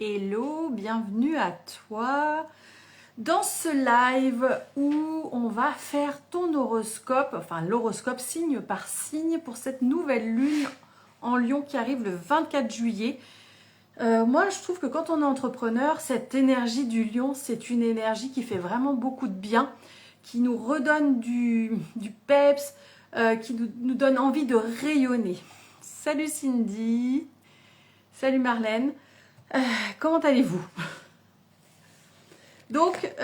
Hello, bienvenue à toi dans ce live où on va faire ton horoscope, enfin l'horoscope signe par signe pour cette nouvelle lune en Lion qui arrive le 24 juillet. Moi, je trouve que quand on est entrepreneur, cette énergie du Lion, c'est une énergie qui fait vraiment beaucoup de bien, qui nous redonne du peps, qui nous donne envie de rayonner. Salut Cindy, salut Marlène. Comment allez-vous? Donc,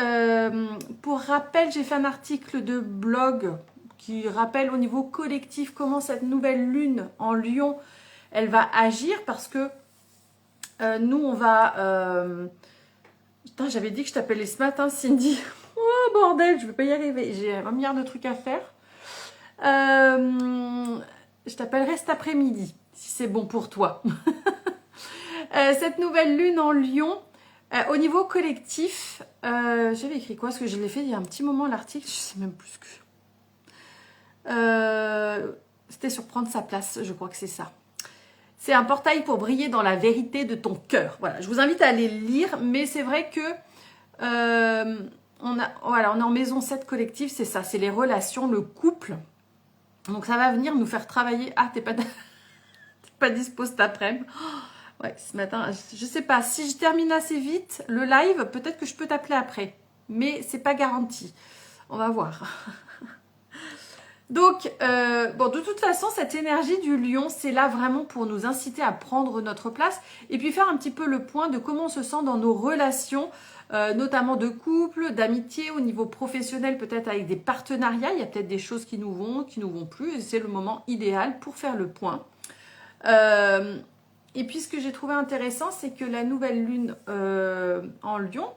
pour rappel, j'ai fait un article de blog qui rappelle au niveau collectif comment cette nouvelle lune en Lion, elle va agir parce que nous, on va... Putain, j'avais dit que je t'appelais ce matin, Cindy. Oh, bordel, je ne vais pas y arriver. J'ai un milliard de trucs à faire. Je t'appellerai cet après-midi, si c'est bon pour toi. Cette nouvelle lune en Lion, au niveau collectif, j'avais écrit quoi? Parce que je l'ai fait il y a un petit moment l'article, je sais même plus que... C'était sur prendre sa place, je crois que c'est ça. C'est un portail pour briller dans la vérité de ton cœur. Voilà, je vous invite à aller le lire, mais c'est vrai que on est en maison 7 collective, c'est ça, c'est les relations, le couple. Donc ça va venir nous faire travailler. Ah, t'es pas dispo cet après-midi. Ouais, ce matin, je sais pas, si je termine assez vite le live, peut-être que je peux t'appeler après. Mais c'est pas garanti. On va voir. Donc, bon, de toute façon, cette énergie du Lion, c'est là vraiment pour nous inciter à prendre notre place et puis faire un petit peu le point de comment on se sent dans nos relations, notamment de couple, d'amitié, au niveau professionnel, peut-être avec des partenariats. Il y a peut-être des choses qui nous vont plus. Et c'est le moment idéal pour faire le point. Et puis ce que j'ai trouvé intéressant, c'est que la nouvelle lune en Lion,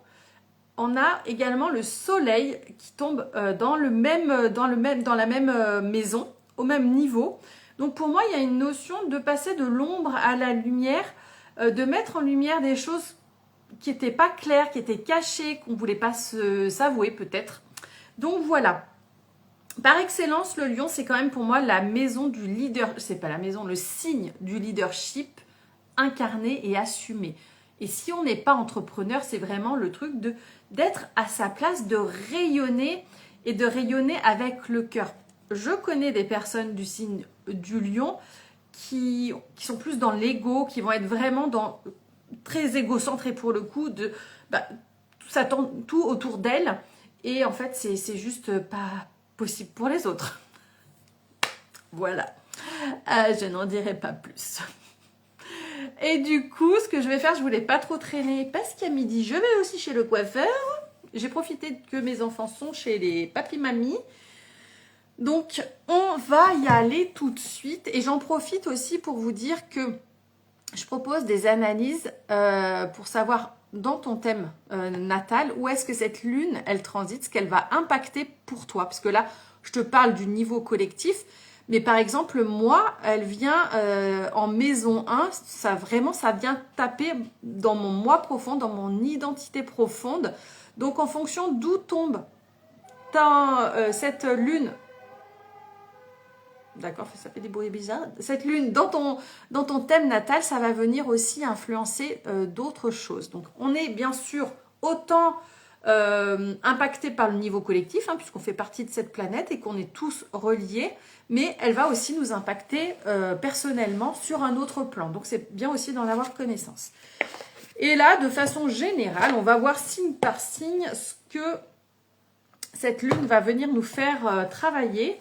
on a également le soleil qui tombe dans la même maison, au même niveau. Donc pour moi, il y a une notion de passer de l'ombre à la lumière, de mettre en lumière des choses qui n'étaient pas claires, qui étaient cachées, qu'on ne voulait pas s'avouer peut-être. Donc voilà. Par excellence, le Lion, c'est quand même pour moi la maison du leader, c'est pas la maison, le signe du leadership incarné et assumé. Et si on n'est pas entrepreneur, c'est vraiment le truc d'être à sa place, de rayonner et de rayonner avec le cœur. Je connais des personnes du signe du Lion qui sont plus dans l'ego, qui vont être vraiment très égocentrées pour le coup, ça tourne tout autour d'elles. Et en fait, c'est juste pas possible pour les autres. Voilà. Je n'en dirai pas plus. Et du coup, ce que je vais faire, je voulais pas trop traîner parce qu'à midi, je vais aussi chez le coiffeur. J'ai profité que mes enfants sont chez les papis-mamies. Donc, on va y aller tout de suite. Et j'en profite aussi pour vous dire que je propose des analyses pour savoir dans ton thème natal où est-ce que cette lune, elle transite, ce qu'elle va impacter pour toi. Parce que là, je te parle du niveau collectif. Mais par exemple, moi, elle vient en maison 1, ça vient taper dans mon moi profond, dans mon identité profonde. Donc en fonction d'où tombe cette lune, d'accord, ça fait des bruits bizarres, cette lune dans ton thème natal, ça va venir aussi influencer d'autres choses. Donc on est bien sûr autant impacté par le niveau collectif, puisqu'on fait partie de cette planète et qu'on est tous reliés, mais elle va aussi nous impacter personnellement sur un autre plan. Donc c'est bien aussi d'en avoir connaissance. Et là, de façon générale, on va voir signe par signe ce que cette lune va venir nous faire travailler,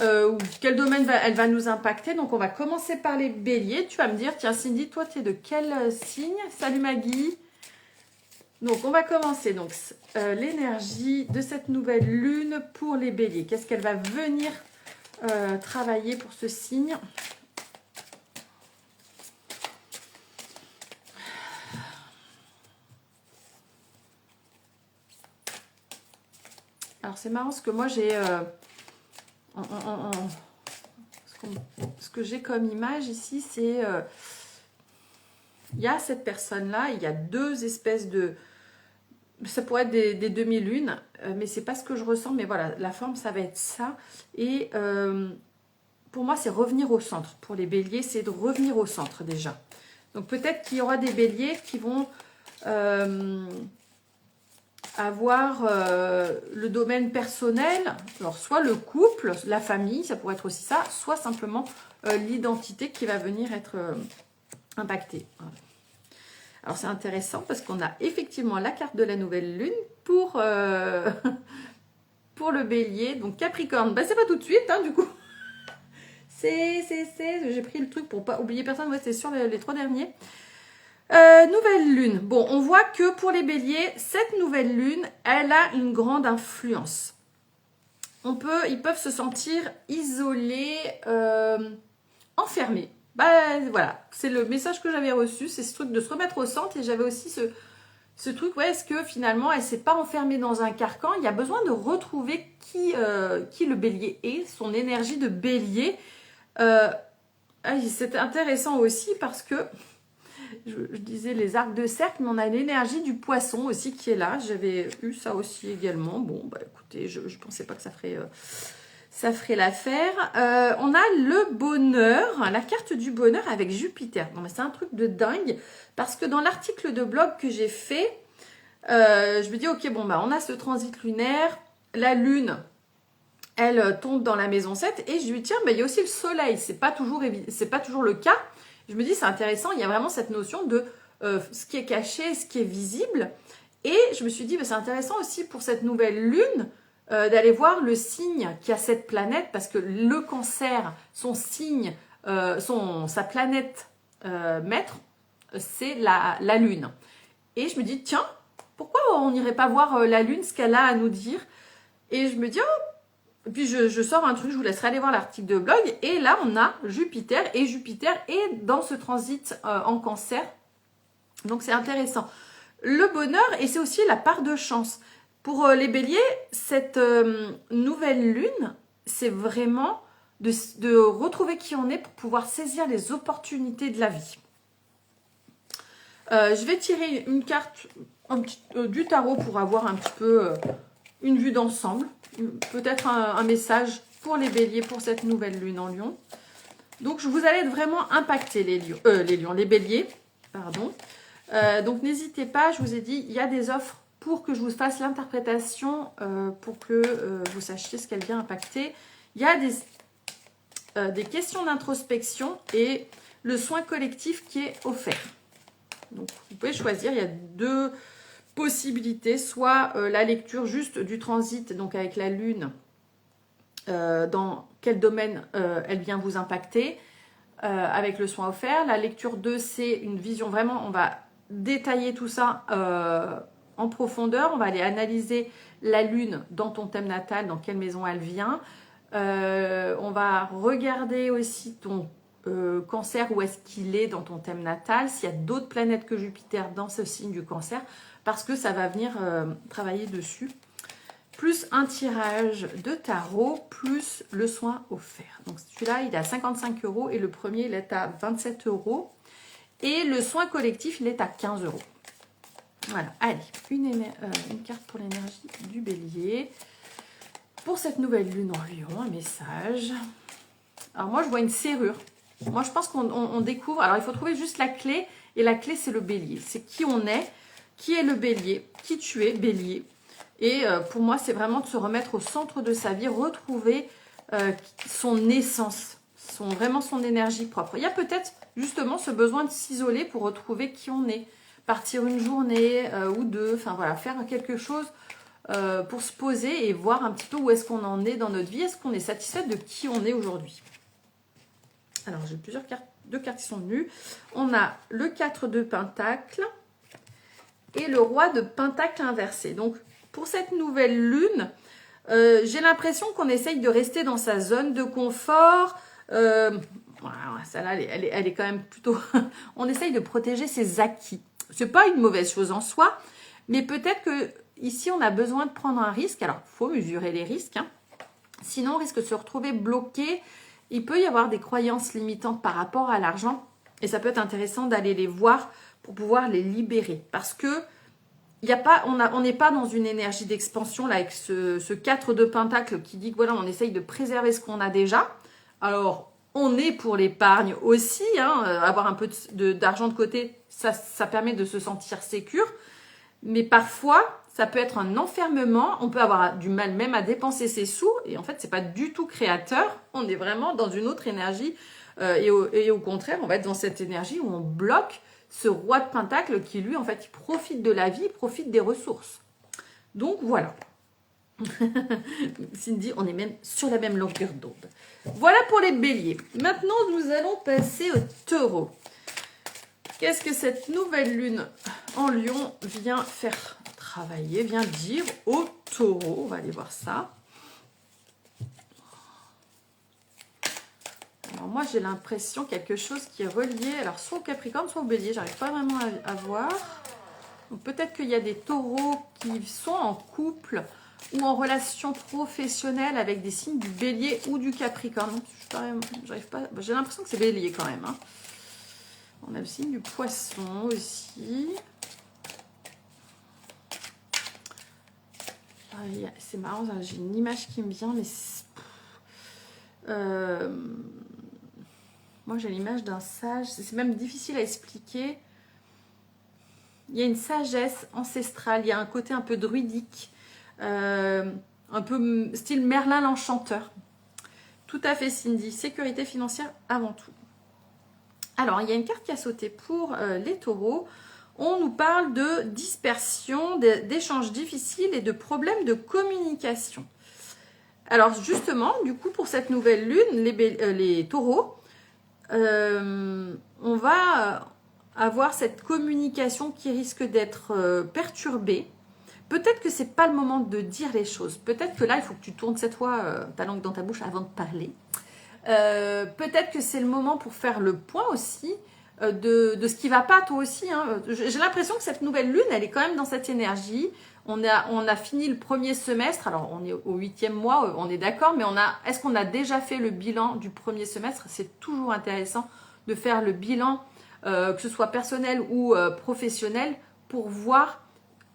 ou quel domaine elle va nous impacter. Donc on va commencer par les béliers. Tu vas me dire, tiens Cindy, toi tu es de quel signe? Salut Maggie. Donc, on va commencer donc l'énergie de cette nouvelle lune pour les béliers. Qu'est-ce qu'elle va venir travailler pour ce signe? Alors, c'est marrant parce que moi, j'ai... ce que j'ai comme image ici, c'est... il y a cette personne-là, il y a deux espèces de... Ça pourrait être des demi-lunes, mais c'est pas ce que je ressens. Mais voilà, la forme, ça va être ça. Et pour moi, c'est revenir au centre. Pour les béliers, c'est de revenir au centre déjà. Donc peut-être qu'il y aura des béliers qui vont avoir le domaine personnel, alors soit le couple, la famille, ça pourrait être aussi ça, soit simplement l'identité qui va venir être impactée. Voilà. Alors c'est intéressant parce qu'on a effectivement la carte de la nouvelle lune pour, pour le bélier. Donc Capricorne, bah, c'est pas tout de suite du coup. J'ai pris le truc pour pas oublier personne, ouais, c'est sur les 3 derniers. Nouvelle lune. Bon, on voit que pour les béliers, cette nouvelle lune, elle a une grande influence. Ils peuvent se sentir isolés, enfermés. Bah voilà, c'est le message que j'avais reçu, c'est ce truc de se remettre au centre. Et j'avais aussi ce truc, ouais, est-ce que finalement elle ne s'est pas enfermée dans un carcan? Il y a besoin de retrouver qui le bélier est, son énergie de bélier. C'est intéressant aussi parce que je disais les arcs de cercle, mais on a l'énergie du poisson aussi qui est là. J'avais eu ça aussi également. Bon, bah écoutez, je ne pensais pas que ça ferait l'affaire. On a le bonheur, la carte du bonheur avec Jupiter. Non, mais c'est un truc de dingue parce que dans l'article de blog que j'ai fait, je me dis, ok, bon, bah on a ce transit lunaire, la lune, elle tombe dans la maison 7 et je lui dis, tiens, bah, il y a aussi le soleil. C'est pas toujours le cas. Je me dis, c'est intéressant, il y a vraiment cette notion de ce qui est caché, ce qui est visible. Et je me suis dit, bah, c'est intéressant aussi pour cette nouvelle lune d'aller voir le signe qui a cette planète, parce que le cancer, son signe, sa planète maître, c'est la lune. Et je me dis, tiens, pourquoi on n'irait pas voir la lune, ce qu'elle a à nous dire? Et je me dis, et puis je sors un truc, je vous laisserai aller voir l'article de blog. Et là, on a Jupiter. Et Jupiter est dans ce transit en cancer. Donc, c'est intéressant. Le bonheur, et c'est aussi la part de chance. Pour les béliers, cette nouvelle lune, c'est vraiment de retrouver qui on est pour pouvoir saisir les opportunités de la vie. Je vais tirer une carte du tarot pour avoir un petit peu une vue d'ensemble. Peut-être un message pour les béliers pour cette nouvelle lune en lion. Donc, vous allez être vraiment impactés, les béliers. Pardon. Donc, n'hésitez pas, je vous ai dit, il y a des offres pour que je vous fasse l'interprétation, pour que vous sachiez ce qu'elle vient impacter. Il y a des questions d'introspection et le soin collectif qui est offert. Donc, vous pouvez choisir, il y a 2 possibilités, soit la lecture juste du transit, donc avec la lune, dans quel domaine elle vient vous impacter, avec le soin offert. La lecture 2, c'est une vision vraiment, on va détailler tout ça en profondeur, on va aller analyser la lune dans ton thème natal, dans quelle maison elle vient. On va regarder aussi ton cancer, où est-ce qu'il est dans ton thème natal, s'il y a d'autres planètes que Jupiter dans ce signe du cancer, parce que ça va venir travailler dessus. Plus un tirage de tarot, plus le soin offert. Donc celui-là, il est à 55 € et le premier, il est à 27 €. Et le soin collectif, il est à 15 €. Voilà, allez, une carte pour l'énergie du bélier. Pour cette nouvelle lune en lion, un message. Alors moi, je vois une serrure. Moi, je pense qu'on découvre... Alors, il faut trouver juste la clé. Et la clé, c'est le bélier. C'est qui on est, qui est le bélier, qui tu es, bélier. Et pour moi, c'est vraiment de se remettre au centre de sa vie, retrouver son essence, vraiment son énergie propre. Il y a peut-être justement ce besoin de s'isoler pour retrouver qui on est. Partir une journée ou 2, enfin voilà, faire quelque chose pour se poser et voir un petit peu où est-ce qu'on en est dans notre vie. Est-ce qu'on est satisfait de qui on est aujourd'hui? Alors, j'ai plusieurs cartes, 2 cartes qui sont venues. On a le 4 de Pentacle et le Roi de Pentacle inversé. Donc, pour cette nouvelle lune, j'ai l'impression qu'on essaye de rester dans sa zone de confort. Voilà, celle-là, elle est quand même plutôt... On essaye de protéger ses acquis. C'est pas une mauvaise chose en soi, mais peut-être que ici, on a besoin de prendre un risque. Alors, il faut mesurer les risques. Sinon, on risque de se retrouver bloqué. Il peut y avoir des croyances limitantes par rapport à l'argent. Et ça peut être intéressant d'aller les voir pour pouvoir les libérer. Parce que on n'est pas dans une énergie d'expansion là avec ce 4 de Pentacle qui dit que voilà, on essaye de préserver ce qu'on a déjà. Alors, on est pour l'épargne aussi. Avoir un peu d'argent de côté, ça permet de se sentir sécure. Mais parfois, ça peut être un enfermement. On peut avoir du mal même à dépenser ses sous. Et en fait, c'est pas du tout créateur. On est vraiment dans une autre énergie. Et au contraire, on va être dans cette énergie où on bloque ce roi de pentacle qui, lui, en fait, il profite de la vie, il profite des ressources. Donc, voilà. Cindy, on est même sur la même longueur d'onde. Voilà pour les béliers. Maintenant, nous allons passer au taureau. Qu'est-ce que cette nouvelle lune en lion vient faire travailler, vient dire au taureau? On va aller voir ça. Alors moi, j'ai l'impression quelque chose qui est relié, alors soit au Capricorne, soit au Bélier. J'arrive pas vraiment à voir. Peut-être qu'il y a des taureaux qui sont en couple ou en relation professionnelle avec des signes du Bélier ou du Capricorne. J'arrive pas. J'ai l'impression que c'est Bélier quand même. Hein. On a le signe du Poisson aussi. C'est marrant, j'ai une image qui me vient, mais moi j'ai l'image d'un sage, c'est même difficile à expliquer. Il y a une sagesse ancestrale, il y a un côté un peu druidique, un peu style Merlin l'Enchanteur. Tout à fait Cindy, sécurité financière avant tout. Alors il y a une carte qui a sauté pour les taureaux. On nous parle de dispersion, d'échanges difficiles et de problèmes de communication. Alors justement, du coup, pour cette nouvelle lune, les taureaux, on va avoir cette communication qui risque d'être perturbée. Peut-être que c'est pas le moment de dire les choses. Peut-être que là, il faut que tu tournes cette fois ta langue dans ta bouche avant de parler. Peut-être que c'est le moment pour faire le point aussi de ce qui va pas toi aussi. Hein. J'ai l'impression que cette nouvelle lune, elle est quand même dans cette énergie. On a fini le premier semestre, alors on est au 8e mois, on est d'accord, mais est-ce qu'on a déjà fait le bilan du premier semestre? C'est toujours intéressant de faire le bilan, que ce soit personnel ou professionnel, pour voir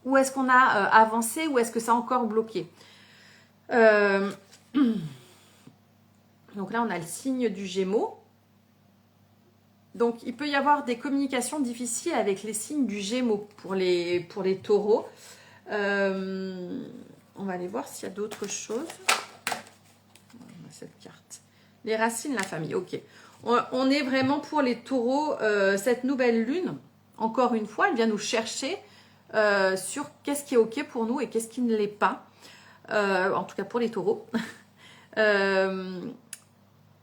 où est-ce qu'on a avancé, où est-ce que ça a encore bloqué. Donc là, on a le signe du Gémeaux. Donc, il peut y avoir des communications difficiles avec les signes du Gémeaux pour les taureaux. On va aller voir s'il y a d'autres choses. On a cette carte. Les racines, la famille. Ok. On est vraiment pour les taureaux. Cette nouvelle lune, encore une fois, elle vient nous chercher sur qu'est-ce qui est ok pour nous et qu'est-ce qui ne l'est pas. En tout cas pour les taureaux.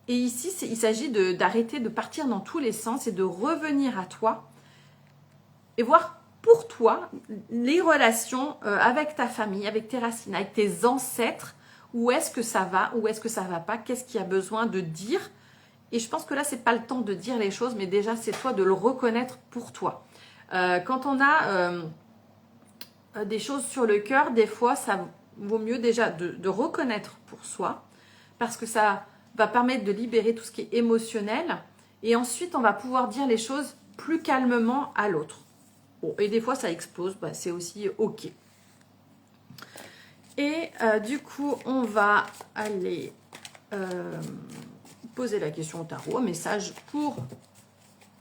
Et ici, il s'agit d'arrêter de partir dans tous les sens et de revenir à toi et voir pour toi les relations avec ta famille, avec tes racines, avec tes ancêtres. Où est-ce que ça va, où est-ce que ça va pas, qu'est-ce qu'il y a besoin de dire. Et je pense que là, c'est pas le temps de dire les choses, mais déjà, c'est toi de le reconnaître pour toi. Quand on a des choses sur le cœur, des fois, ça vaut mieux déjà de reconnaître pour soi, parce que ça va permettre de libérer tout ce qui est émotionnel. Et ensuite, on va pouvoir dire les choses plus calmement à l'autre. Bon, et des fois, ça explose, bah, c'est aussi OK. Et du coup, on va aller poser la question au tarot. Un message pour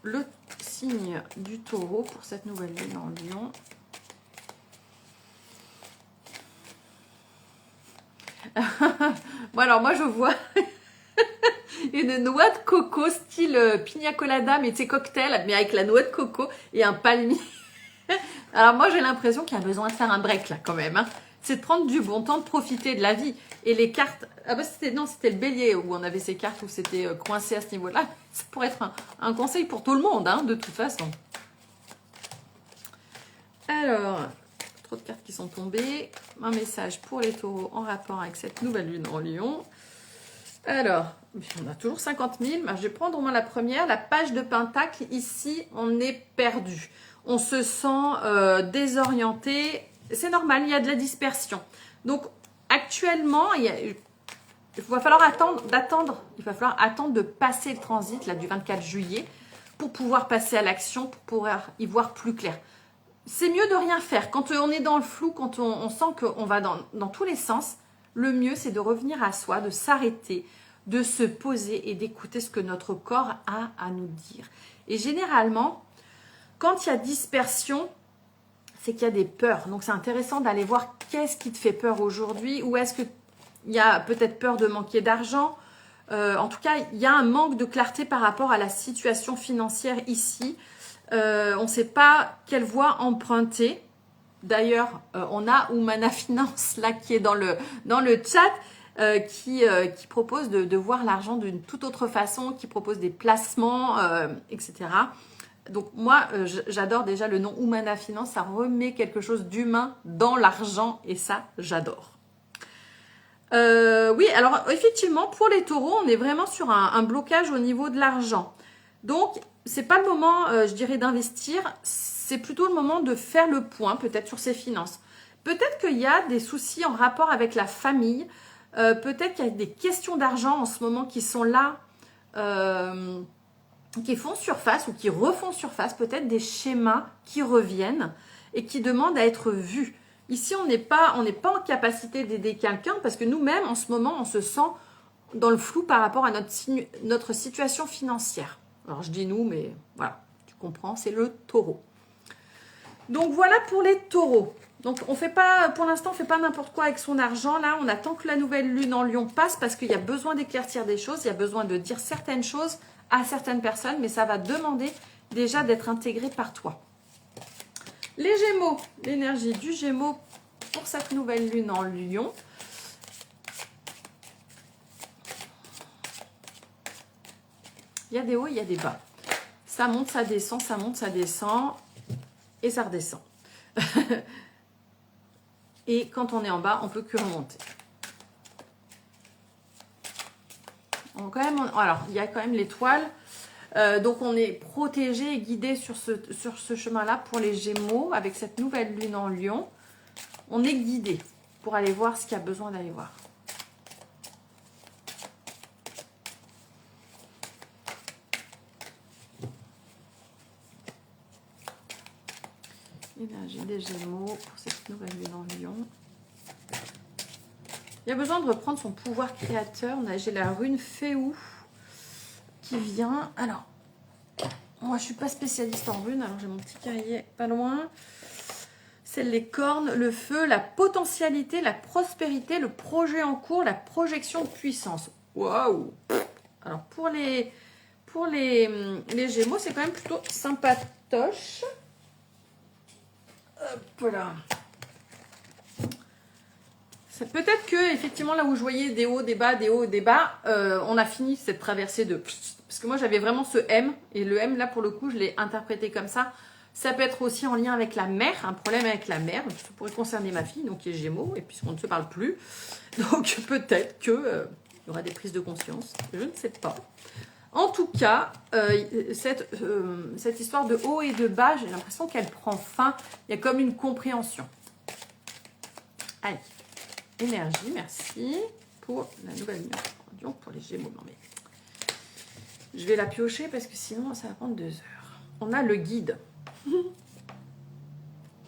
le signe du taureau pour cette nouvelle lune en lion. Bon, alors moi, je vois une noix de coco style pina colada, mais c'est cocktail, mais avec la noix de coco et un palmier. Alors moi, j'ai l'impression qu'il y a besoin de faire un break là quand même. Hein. C'est de prendre du bon temps, de profiter de la vie. Et les cartes, ah bah c'était le bélier où on avait ces cartes où c'était coincé à ce niveau-là. Ça pourrait être un conseil pour tout le monde, hein, de toute façon. Alors, trop de cartes qui sont tombées. Un message pour les taureaux en rapport avec cette nouvelle lune en lion. Alors, on a toujours 50 000. Je vais prendre au moins la première. La page de pentacle, ici, on est perdu. On se sent désorienté. C'est normal, il y a de la dispersion. Donc, actuellement, il va falloir attendre de passer le transit là, du 24 juillet pour pouvoir passer à l'action, pour pouvoir y voir plus clair. C'est mieux de rien faire. Quand on est dans le flou, quand on sent qu'on va dans tous les sens, le mieux, c'est de revenir à soi, de s'arrêter, de se poser et d'écouter ce que notre corps a à nous dire. Et généralement, quand il y a dispersion, c'est qu'il y a des peurs. Donc, c'est intéressant d'aller voir qu'est-ce qui te fait peur aujourd'hui. Ou est-ce qu'il y a peut-être peur de manquer d'argent. En tout cas, il y a un manque de clarté par rapport à la situation financière ici. On ne sait pas quelle voie emprunter. D'ailleurs, on a Oumana Finance là qui est dans le chat qui propose de voir l'argent d'une toute autre façon, qui propose des placements, etc. Donc moi, j'adore déjà le nom Oumana Finance, ça remet quelque chose d'humain dans l'argent et ça, j'adore. Oui, alors effectivement, pour les taureaux, on est vraiment sur un blocage au niveau de l'argent. Donc, c'est pas le moment, je dirais, d'investir, c'est plutôt le moment de faire le point, peut-être, sur ses finances. Peut-être qu'il y a des soucis en rapport avec la famille, peut-être qu'il y a des questions d'argent en ce moment qui sont là, qui font surface ou qui refont surface, peut-être des schémas qui reviennent et qui demandent à être vus. Ici, on n'est pas en capacité d'aider quelqu'un parce que nous-mêmes, en ce moment, on se sent dans le flou par rapport à notre situation financière. Alors, je dis nous, mais voilà, tu comprends, c'est le taureau. Donc, voilà pour les taureaux. Donc, on fait pas, pour l'instant, on ne fait pas n'importe quoi avec son argent. Là, on attend que la nouvelle lune en Lion passe parce qu'il y a besoin d'éclaircir des choses, il y a besoin de dire certaines choses à certaines personnes, mais ça va demander déjà d'être intégré par toi. Les Gémeaux, l'énergie du Gémeaux pour cette nouvelle lune en Lion. Il y a des hauts, il y a des bas. Ça monte, ça descend, ça monte, ça descend et ça redescend. Et quand on est en bas, on ne peut que remonter. Alors, il y a quand même l'étoile. Donc, on est protégé et guidé sur ce chemin-là pour les Gémeaux avec cette nouvelle lune en Lion. On est guidé pour aller voir ce qu'il y a besoin d'aller voir. Énergie des Gémeaux pour cette nouvelle lune en Lion. Il y a besoin de reprendre son pouvoir créateur. J'ai la rune Féou qui vient. Alors, moi je ne suis pas spécialiste en runes, alors j'ai mon petit cahier pas loin. C'est les cornes, le feu, la potentialité, la prospérité, le projet en cours, la projection de puissance. Waouh! Alors pour les Gémeaux, c'est quand même plutôt sympatoche. Hop là. C'est peut-être que, effectivement, là où je voyais des hauts, des bas, des hauts, des bas, on a fini cette traversée de... Parce que moi, j'avais vraiment ce M, et le M, là, pour le coup, je l'ai interprété comme ça. Ça peut être aussi en lien avec la mère, un problème avec la mère. Ça pourrait concerner ma fille, donc qui est Gémeaux, et puisqu'on ne se parle plus. Donc, peut-être qu'il y aura des prises de conscience. Je ne sais pas. En tout cas, cette histoire de haut et de bas, j'ai l'impression qu'elle prend fin. Il y a comme une compréhension. Allez. Énergie, merci pour la nouvelle lune pour les Gémeaux. Non mais je vais la piocher parce que sinon ça va prendre 2 heures. On a le guide.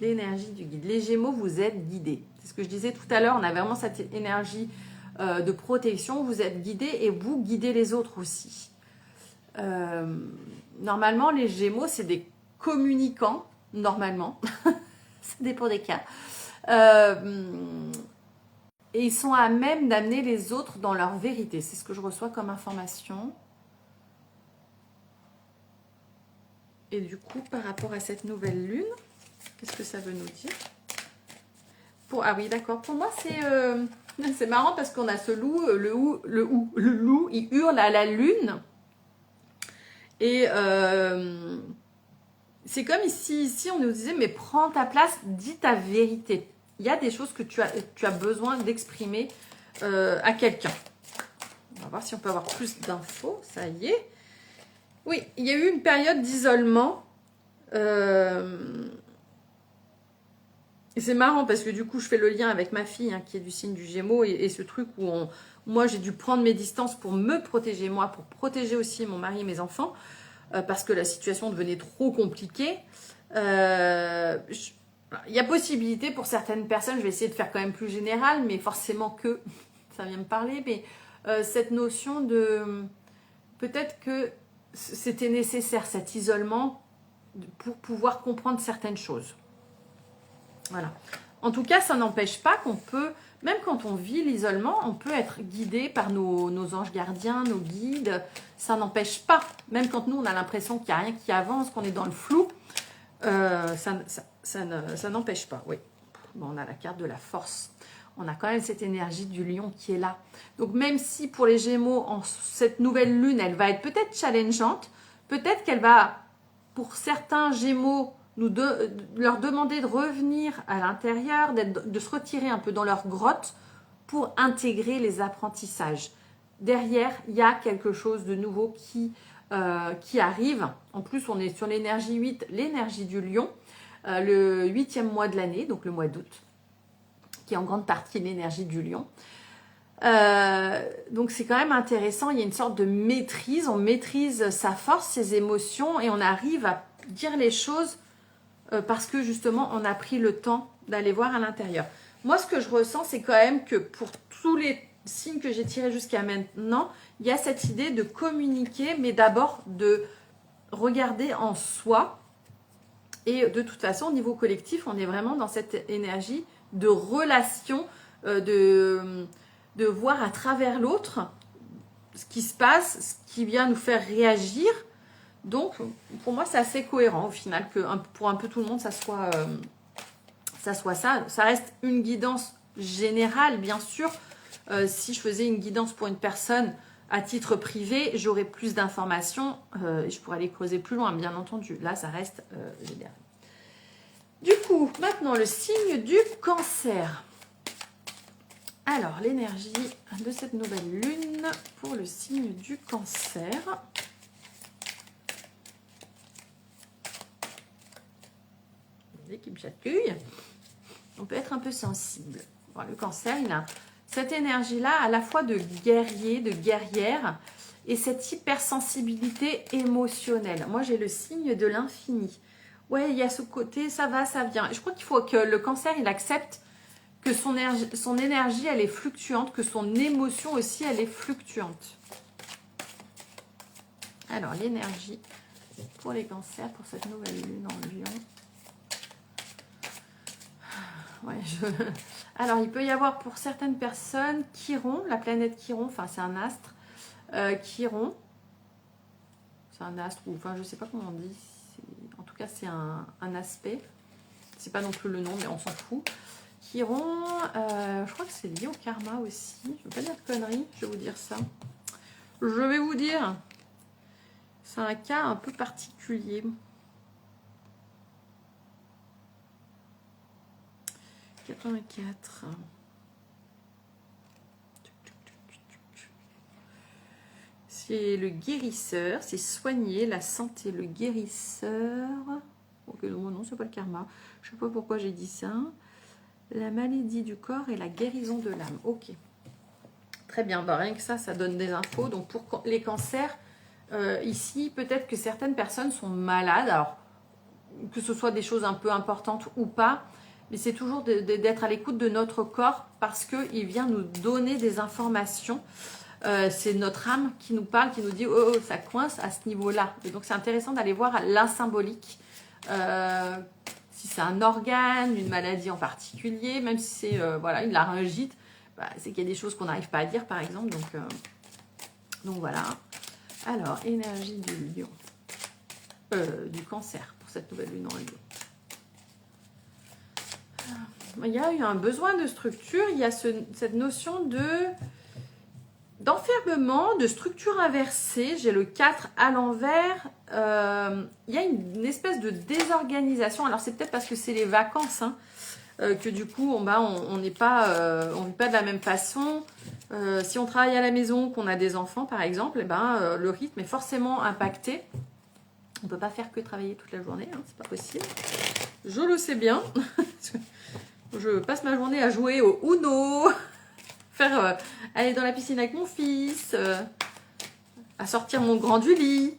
L'énergie du guide. Les Gémeaux, vous êtes guidés. C'est ce que je disais tout à l'heure. On a vraiment cette énergie de protection. Vous êtes guidés et vous guidez les autres aussi. Normalement, les Gémeaux, c'est des communicants. Normalement. Ça dépend des cas. Et ils sont à même d'amener les autres dans leur vérité. C'est ce que je reçois comme information. Et du coup, par rapport à cette nouvelle lune, qu'est-ce que ça veut nous dire? Ah oui, d'accord. Pour moi, c'est marrant parce qu'on a ce loup, le loup, il hurle à la lune. Et c'est comme ici, on nous disait, mais prends ta place, dis ta vérité. Il y a des choses que tu as besoin d'exprimer à quelqu'un. On va voir si on peut avoir plus d'infos. Ça y est. Oui, il y a eu une période d'isolement. Et c'est marrant parce que du coup, je fais le lien avec ma fille qui est du signe du Gémeaux et ce truc où moi, j'ai dû prendre mes distances pour me protéger, moi, pour protéger aussi mon mari et mes enfants parce que la situation devenait trop compliquée. Il y a possibilité pour certaines personnes, je vais essayer de faire quand même plus général, mais forcément que ça vient me parler, mais cette notion de peut-être que c'était nécessaire cet isolement pour pouvoir comprendre certaines choses. Voilà. En tout cas, ça n'empêche pas qu'on peut, même quand on vit l'isolement, on peut être guidé par nos anges gardiens, nos guides. Ça n'empêche pas, même quand nous, on a l'impression qu'il n'y a rien qui avance, qu'on est dans le flou, ça n'empêche pas, oui. Bon, on a la carte de la force. On a quand même cette énergie du lion qui est là. Donc, même si pour les Gémeaux, cette nouvelle lune, elle va être peut-être challengeante, peut-être qu'elle va, pour certains Gémeaux, leur demander de revenir à l'intérieur, de se retirer un peu dans leur grotte pour intégrer les apprentissages. Derrière, il y a quelque chose de nouveau qui arrive. En plus, on est sur l'énergie 8, l'énergie du lion, le 8e mois de l'année, donc le mois d'août, qui est en grande partie l'énergie du lion. Donc c'est quand même intéressant, il y a une sorte de maîtrise, on maîtrise sa force, ses émotions et on arrive à dire les choses parce que justement on a pris le temps d'aller voir à l'intérieur. Moi ce que je ressens c'est quand même que pour tous les signes que j'ai tirés jusqu'à maintenant, il y a cette idée de communiquer mais d'abord de regarder en soi et de toute façon au niveau collectif on est vraiment dans cette énergie de relation, de voir à travers l'autre ce qui se passe, ce qui vient nous faire réagir. Donc, pour moi, c'est assez cohérent au final que pour un peu tout le monde, ça soit ça. Ça reste une guidance générale, bien sûr. Si je faisais une guidance pour une personne à titre privé, j'aurais plus d'informations et je pourrais aller creuser plus loin, bien entendu. Là, ça reste général. Du coup, maintenant, le signe du Cancer. Alors, l'énergie de cette nouvelle lune pour le signe du Cancer. Qui me chatouille. On peut être un peu sensible. Bon, le Cancer, il a cette énergie-là à la fois de guerrier, de guerrière et cette hypersensibilité émotionnelle. Moi, j'ai le signe de l'infini. Ouais, il y a ce côté, ça va, ça vient. Je crois qu'il faut que le Cancer, il accepte que son énergie, elle est fluctuante, que son émotion aussi, elle est fluctuante. Alors, l'énergie pour les cancers, pour cette nouvelle lune en Lion. Ouais, alors, il peut y avoir pour certaines personnes Chiron, la planète Chiron, enfin, c'est un astre. Chiron, c'est un astre, ou enfin, je ne sais pas comment on dit. En tout cas, c'est un aspect. C'est pas non plus le nom, mais on s'en fout. Chiron, je crois que c'est lié au karma aussi. Je ne veux pas dire de conneries, je vais vous dire ça. Je vais vous dire. C'est un cas un peu particulier. « 84. C'est le guérisseur, c'est soigner la santé, le guérisseur. Ok, non, c'est pas le karma. Je sais pas pourquoi j'ai dit ça. La maladie du corps et la guérison de l'âme. Ok. Très bien. Bah, rien que ça donne des infos. Donc, pour les cancers, ici, peut-être que certaines personnes sont malades. Alors, que ce soit des choses un peu importantes ou pas. Mais c'est toujours d'être à l'écoute de notre corps parce qu'il vient nous donner des informations. C'est notre âme qui nous parle, qui nous dit « Oh, ça coince à ce niveau-là ». Et donc, c'est intéressant d'aller voir l'insymbolique. Si c'est un organe, une maladie en particulier, même si c'est une laryngite, c'est qu'il y a des choses qu'on n'arrive pas à dire, par exemple. Donc voilà. Alors, énergie du lion. Du cancer pour cette nouvelle lune en lion. Il y a eu un besoin de structure, il y a cette notion d'enfermement, de structure inversée. J'ai le 4 à l'envers. Il y a une espèce de désorganisation. Alors, c'est peut-être parce que c'est les vacances, hein, que du coup, on n'est pas, on vit pas de la même façon. Si on travaille à la maison, qu'on a des enfants, par exemple, le rythme est forcément impacté. On ne peut pas faire que travailler toute la journée, hein, c'est pas possible. Je le sais bien. Je passe ma journée à jouer au Uno, aller dans la piscine avec mon fils, à sortir mon grand du lit.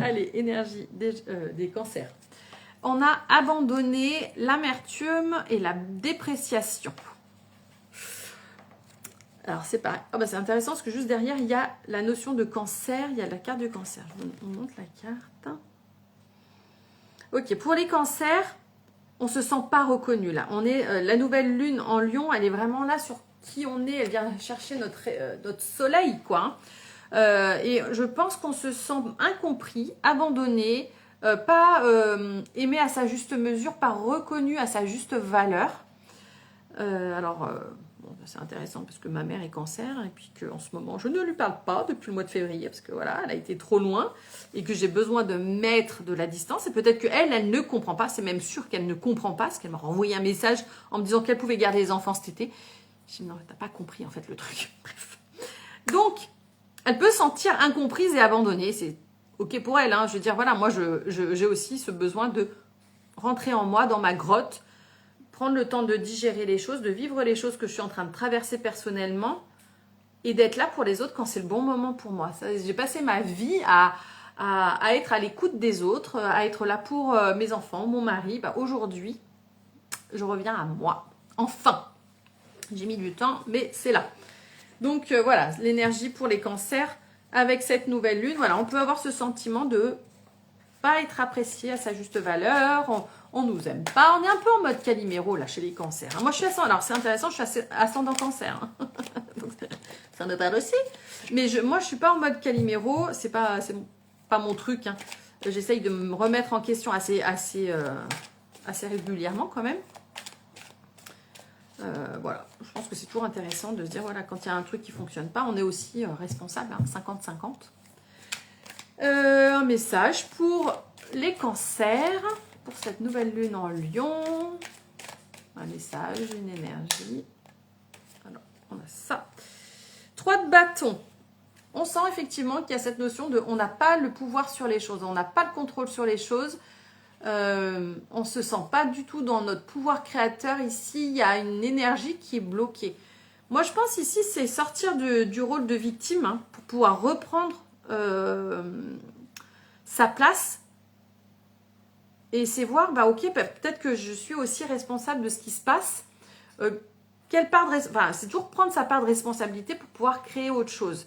Allez, énergie des cancers. On a abandonné l'amertume et la dépréciation. Alors, c'est pareil. C'est intéressant parce que juste derrière, il y a la notion de cancer. Il y a la carte du cancer. Je vous montre la carte. Ok, pour les cancers, on se sent pas reconnu là. On est la nouvelle lune en Lion, elle est vraiment là sur qui on est. Elle vient chercher notre soleil, quoi. Et je pense qu'on se sent incompris, abandonné, pas aimé à sa juste mesure, pas reconnu à sa juste valeur. Bon, c'est intéressant parce que ma mère est cancer et puis qu'en ce moment, je ne lui parle pas depuis le mois de février parce que voilà, elle a été trop loin et que j'ai besoin de mettre de la distance. Et peut-être qu'elle, elle ne comprend pas. C'est même sûr qu'elle ne comprend pas parce qu'elle m'a renvoyé un message en me disant qu'elle pouvait garder les enfants cet été. Je dis non, t'as pas compris en fait le truc. Bref. Donc, elle peut se sentir incomprise et abandonnée. C'est ok pour elle. Hein. Je veux dire, voilà, moi, j'ai aussi ce besoin de rentrer en moi, dans ma grotte, prendre le temps de digérer les choses, de vivre les choses que je suis en train de traverser personnellement et d'être là pour les autres quand c'est le bon moment pour moi. J'ai passé ma vie à être à l'écoute des autres, à être là pour mes enfants, mon mari. Bah, aujourd'hui, je reviens à moi. Enfin, j'ai mis du temps, mais c'est là. Donc voilà, l'énergie pour les cancers avec cette nouvelle lune. Voilà, on peut avoir ce sentiment de pas être apprécié à sa juste valeur. On nous aime pas. On est un peu en mode Calimero là chez les cancers. Moi je suis ascendant. Alors c'est intéressant, je suis ascendant cancer. Hein. Donc ça nous parle aussi. Mais moi je suis pas en mode Calimero. C'est pas mon truc. Hein. J'essaye de me remettre en question assez régulièrement quand même. Voilà, je pense que c'est toujours intéressant de se dire, voilà, quand il y a un truc qui ne fonctionne pas, on est aussi responsable, hein, 50-50. Un message pour les cancers, pour cette nouvelle lune en Lion. Un message, une énergie. Alors, on a ça. 3 de bâton. On sent effectivement qu'il y a cette notion de, on n'a pas le pouvoir sur les choses, on n'a pas le contrôle sur les choses. On ne se sent pas du tout dans notre pouvoir créateur. Ici, il y a une énergie qui est bloquée. Moi, je pense ici, c'est sortir du rôle de victime hein, pour pouvoir reprendre sa place. Et c'est voir, bah ok, peut-être que je suis aussi responsable de ce qui se passe. Quelle part de c'est toujours prendre sa part de responsabilité pour pouvoir créer autre chose.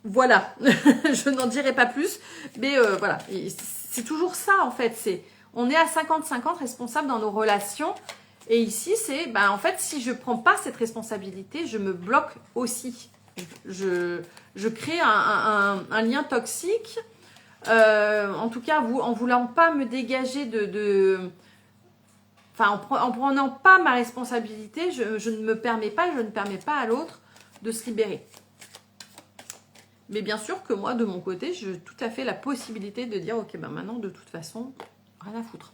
Voilà, je n'en dirai pas plus, mais voilà, c'est toujours ça en fait, on est à 50-50 responsable dans nos relations, et ici c'est, en fait, si je ne prends pas cette responsabilité, je me bloque aussi, je crée un lien toxique, en tout cas, en voulant pas me dégager en prenant pas ma responsabilité, je ne me permets pas, je ne permets pas à l'autre de se libérer. Mais bien sûr que moi, de mon côté, j'ai tout à fait la possibilité de dire, ok, maintenant, de toute façon, rien à foutre.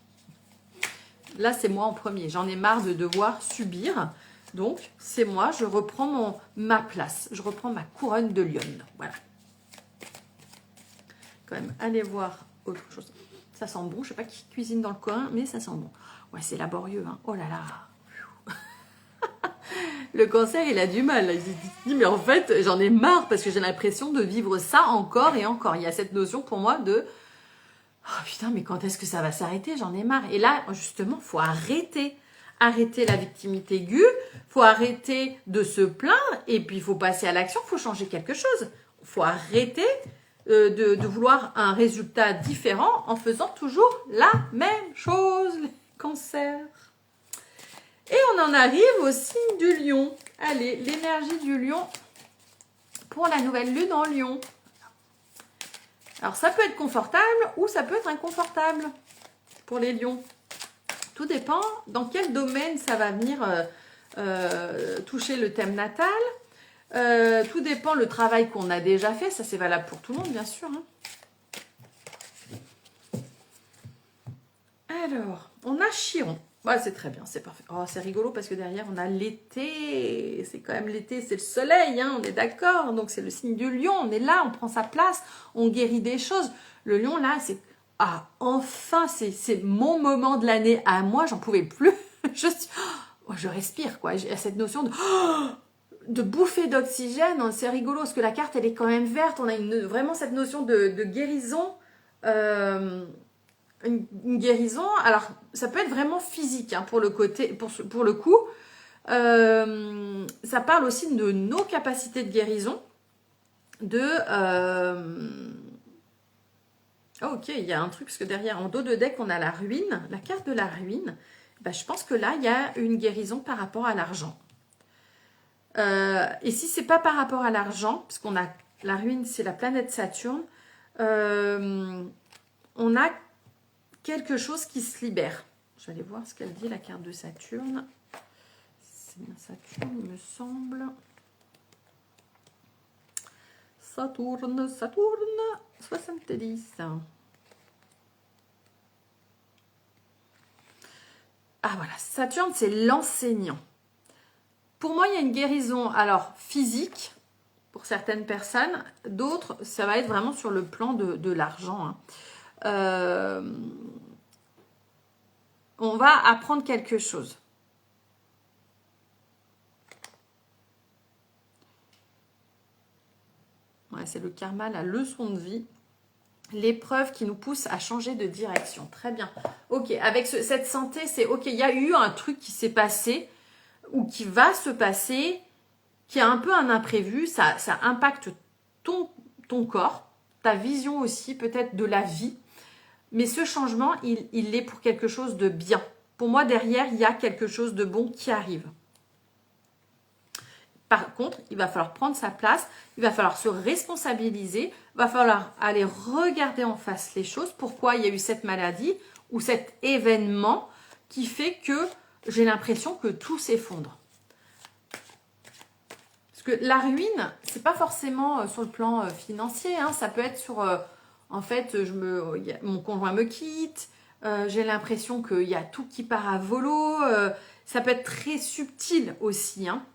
Là, c'est moi en premier. J'en ai marre de devoir subir. Donc, c'est moi, je reprends ma place. Je reprends ma couronne de lionne. Voilà. Quand même, allez voir autre chose. Ça sent bon. Je ne sais pas qui cuisine dans le coin, mais ça sent bon. Ouais, c'est laborieux. Hein. Oh là là. Le cancer, il a du mal. Il se dit, mais en fait, j'en ai marre parce que j'ai l'impression de vivre ça encore et encore. Il y a cette notion pour moi de oh putain, mais quand est-ce que ça va s'arrêter? J'en ai marre. Et là, justement, il faut arrêter. Arrêter la victimité aiguë. Il faut arrêter de se plaindre. Et puis, il faut passer à l'action. Il faut changer quelque chose. Il faut arrêter de vouloir un résultat différent en faisant toujours la même chose. Les cancers. Et on en arrive au signe du lion. Allez, l'énergie du lion pour la nouvelle lune en lion. Alors, ça peut être confortable ou ça peut être inconfortable pour les lions. Tout dépend dans quel domaine ça va venir toucher le thème natal. Tout dépend le travail qu'on a déjà fait. Ça, c'est valable pour tout le monde, bien sûr. Hein. Alors, on a Chiron. Ouais, c'est très bien, c'est parfait. Oh, c'est rigolo parce que derrière, on a l'été. C'est quand même l'été, c'est le soleil, hein, on est d'accord. Donc, c'est le signe du lion. On est là, on prend sa place, on guérit des choses. Le lion, là, c'est... Ah, enfin, c'est mon moment de l'année à moi. J'en pouvais plus. Je respire, quoi. J'ai cette notion de bouffée d'oxygène. C'est rigolo parce que la carte, elle est quand même verte. On a vraiment cette notion de guérison. Une guérison, alors ça peut être vraiment physique hein, pour le coup. Ça parle aussi de nos capacités de guérison, Ah, ok, il y a un truc, parce que derrière, en dos de deck, on a la ruine, la carte de la ruine. Ben, je pense que là, il y a une guérison par rapport à l'argent. Et si c'est pas par rapport à l'argent, parce qu'on a la ruine, c'est la planète Saturne, on a quelque chose qui se libère. Je vais aller voir ce qu'elle dit, la carte de Saturne. C'est bien Saturne, il me semble. Saturne, 70. Ah voilà, Saturne, c'est l'enseignant. Pour moi, il y a une guérison, alors physique, pour certaines personnes. D'autres, ça va être vraiment sur le plan de l'argent. Hein. On va apprendre quelque chose. Ouais, c'est le karma, la leçon de vie. L'épreuve qui nous pousse à changer de direction. Très bien. Ok, avec cette santé, c'est ok. Il y a eu un truc qui s'est passé ou qui va se passer, qui a un peu un imprévu. Ça impacte ton corps, ta vision aussi peut-être de la vie. Mais ce changement, il est pour quelque chose de bien. Pour moi, derrière, il y a quelque chose de bon qui arrive. Par contre, il va falloir prendre sa place, il va falloir se responsabiliser, il va falloir aller regarder en face les choses. Pourquoi il y a eu cette maladie ou cet événement qui fait que j'ai l'impression que tout s'effondre. Parce que la ruine, c'est pas forcément sur le plan financier, hein, ça peut être sur, en fait, mon conjoint me quitte, j'ai l'impression qu'il y a tout qui part à volo, ça peut être très subtil aussi, hein.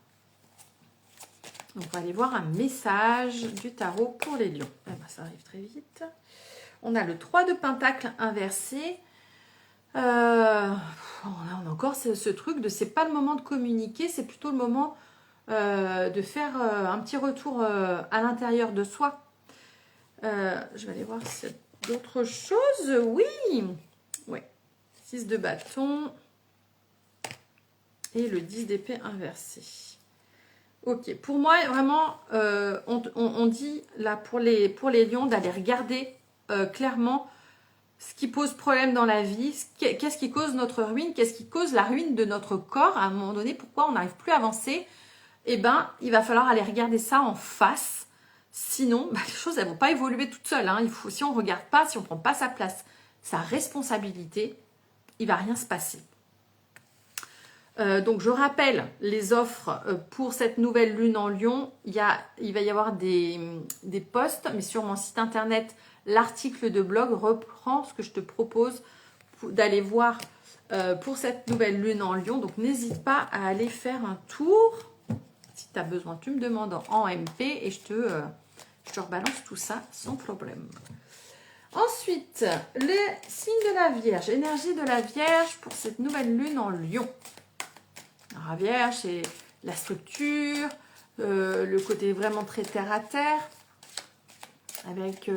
Donc, on va aller voir un message du tarot pour les lions. Eh ben, ça arrive très vite. On a le 3 de Pentacle inversé. On a encore ce truc de c'est pas le moment de communiquer, c'est plutôt le moment de faire un petit retour à l'intérieur de soi. Je vais aller voir si c'est d'autres choses. Oui. Ouais. 6 de bâton. Et le 10 d'épée inversé. Ok, pour moi, vraiment, on dit là pour les lions d'aller regarder clairement ce qui pose problème dans la vie, qu'est-ce qui cause notre ruine, qu'est-ce qui cause la ruine de notre corps à un moment donné, pourquoi on n'arrive plus à avancer. Eh bien, il va falloir aller regarder ça en face. Sinon, les choses, elles ne vont pas évoluer toutes seules. Hein. Si on ne regarde pas, si on ne prend pas sa place, sa responsabilité, il ne va rien se passer. Donc je rappelle les offres pour cette nouvelle lune en Lion. Il va y avoir des posts, mais sur mon site internet, l'article de blog reprend ce que je te propose d'aller voir pour cette nouvelle lune en Lion. Donc n'hésite pas à aller faire un tour. Si tu as besoin, tu me demandes en MP et je te rebalance tout ça sans problème. Ensuite, le signe de la Vierge, énergie de la Vierge pour cette nouvelle lune en Lion. La Vierge, c'est la structure, le côté vraiment très terre à terre, avec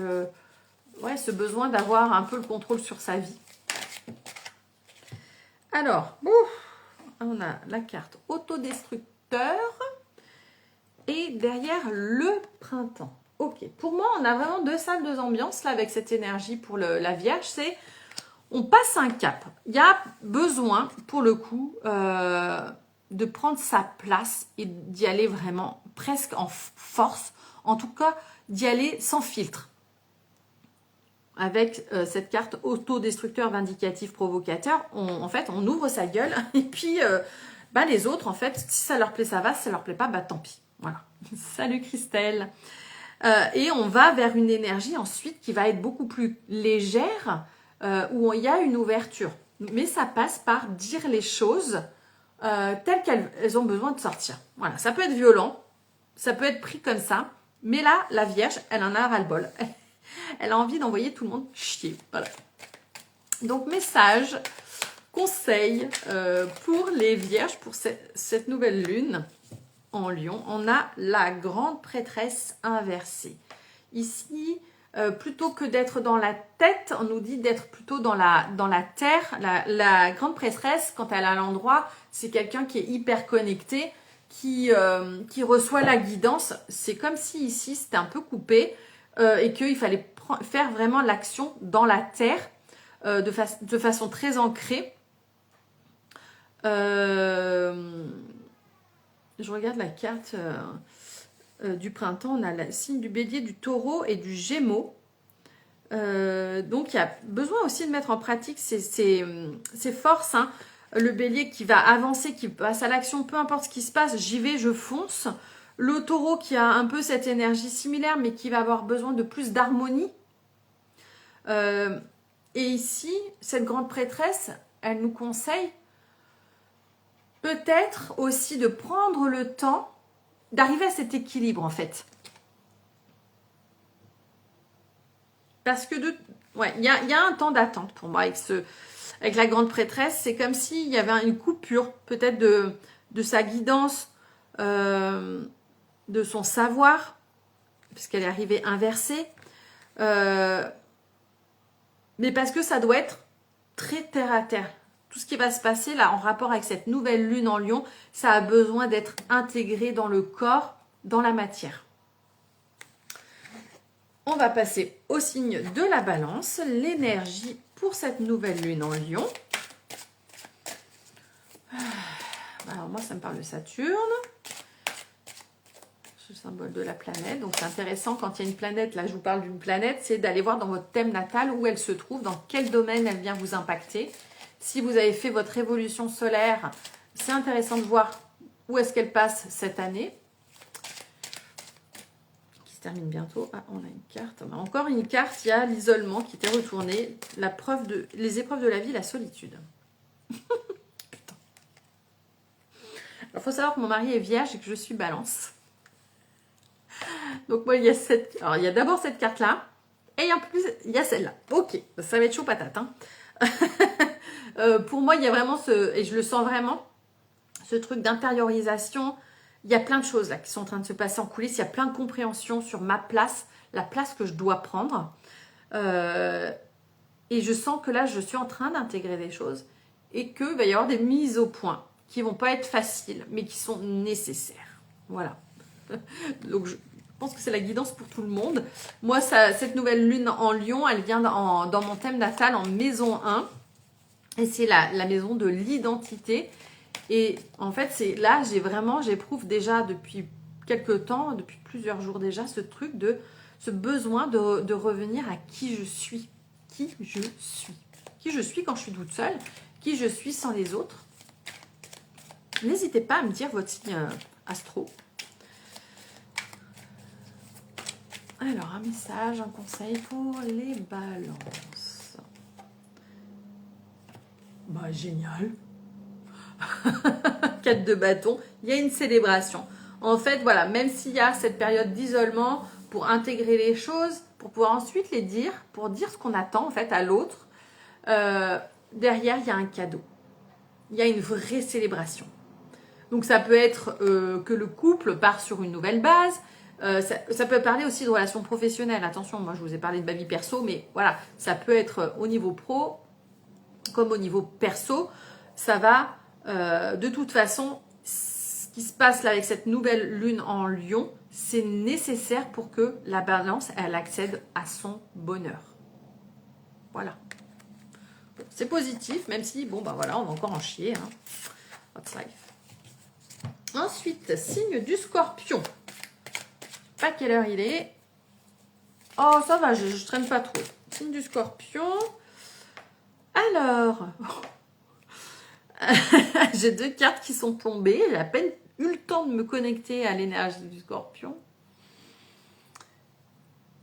ce besoin d'avoir un peu le contrôle sur sa vie. Alors, on a la carte autodestructeur et derrière le printemps. Ok, pour moi, on a vraiment deux salles, deux ambiances là avec cette énergie pour la Vierge. C'est on passe un cap. Il y a besoin, pour le coup, de prendre sa place et d'y aller vraiment presque en force, en tout cas d'y aller sans filtre. Avec cette carte autodestructeur, vindicatif, provocateur, en fait, on ouvre sa gueule et puis les autres, en fait, si ça leur plaît, ça va, si ça leur plaît pas, tant pis. Voilà. Salut Christelle. Et on va vers une énergie ensuite qui va être beaucoup plus légère, où il y a une ouverture. Mais ça passe par dire les choses telles qu'elles ont besoin de sortir. Voilà, ça peut être violent, ça peut être pris comme ça, mais là, la Vierge, elle en a ras-le-bol. Elle a envie d'envoyer tout le monde chier. Voilà. Donc, message, conseil pour les Vierges, pour cette nouvelle lune en Lion. On a la grande prêtresse inversée. Ici, plutôt que d'être dans la tête, on nous dit d'être plutôt dans la terre. La grande prêtresse, quand elle est à l'endroit, c'est quelqu'un qui est hyper connecté, qui reçoit la guidance. C'est comme si ici, c'était un peu coupé et qu'il fallait faire vraiment l'action dans la terre de façon très ancrée. Je regarde la carte du printemps. On a le signe du bélier, du taureau et du gémeaux. Donc il y a besoin aussi de mettre en pratique ces forces, hein. Le bélier qui va avancer, qui passe à l'action, peu importe ce qui se passe, j'y vais, je fonce. Le taureau qui a un peu cette énergie similaire, mais qui va avoir besoin de plus d'harmonie. Et ici, cette grande prêtresse, elle nous conseille peut-être aussi de prendre le temps d'arriver à cet équilibre, en fait. Parce que il y a un temps d'attente pour moi avec la grande prêtresse. C'est comme s'il y avait une coupure peut-être de sa guidance, de son savoir, puisqu'elle est arrivée inversée. Mais parce que ça doit être très terre à terre. Tout ce qui va se passer là en rapport avec cette nouvelle lune en Lion, ça a besoin d'être intégré dans le corps, dans la matière. On va passer au signe de la Balance, l'énergie pour cette nouvelle lune en Lion. Alors moi, ça me parle de Saturne, ce symbole de la planète. Donc c'est intéressant quand il y a une planète, là je vous parle d'une planète, c'est d'aller voir dans votre thème natal où elle se trouve, dans quel domaine elle vient vous impacter. Si vous avez fait votre révolution solaire, c'est intéressant de voir où est-ce qu'elle passe cette année. Termine bientôt. Ah, on a une carte. Encore une carte, il y a l'isolement qui était retourné, les épreuves de la vie, la solitude. Putain. Il faut savoir que mon mari est vierge et que je suis balance. Donc moi, il y a d'abord cette carte-là, et en plus, il y a celle-là. Ok, ça va être chaud patate. Hein. Pour moi, il y a vraiment et je le sens vraiment, ce truc d'intériorisation. Il y a plein de choses là qui sont en train de se passer en coulisses. Il y a plein de compréhension sur ma place, la place que je dois prendre. Et je sens que là, je suis en train d'intégrer des choses et qu'il va y avoir des mises au point qui vont pas être faciles, mais qui sont nécessaires. Voilà. Donc, je pense que c'est la guidance pour tout le monde. Moi, cette nouvelle lune en Lion, elle vient dans mon thème natal en maison 1. Et c'est la maison de l'identité. Et en fait, c'est là, j'éprouve déjà depuis quelques temps, depuis plusieurs jours déjà, ce besoin de revenir à qui je suis. Qui je suis. Qui je suis quand je suis toute seule. Qui je suis sans les autres. N'hésitez pas à me dire votre signe astro. Alors, un message, un conseil pour les balances. Bah, génial. 4 de bâton, il y a une célébration. En fait, voilà, même s'il y a cette période d'isolement pour intégrer les choses, pour pouvoir ensuite les dire, pour dire ce qu'on attend en fait à l'autre, derrière, il y a un cadeau. Il y a une vraie célébration. Donc ça peut être que le couple part sur une nouvelle base. Ça peut parler aussi de relations professionnelles. Attention, moi je vous ai parlé de ma vie perso, mais voilà, ça peut être au niveau pro comme au niveau perso. Ça va, de toute façon, ce qui se passe là avec cette nouvelle lune en Lion, c'est nécessaire pour que la balance, elle accède à son bonheur. Voilà. Bon, c'est positif, même si, bon, bah voilà, on va encore en chier. Hein. What's life. Ensuite, signe du Scorpion. Pas quelle heure il est. Oh, ça va, je traîne pas trop. Signe du Scorpion. Alors, j'ai 2 cartes qui sont tombées. J'ai à peine eu le temps de me connecter à l'énergie du Scorpion.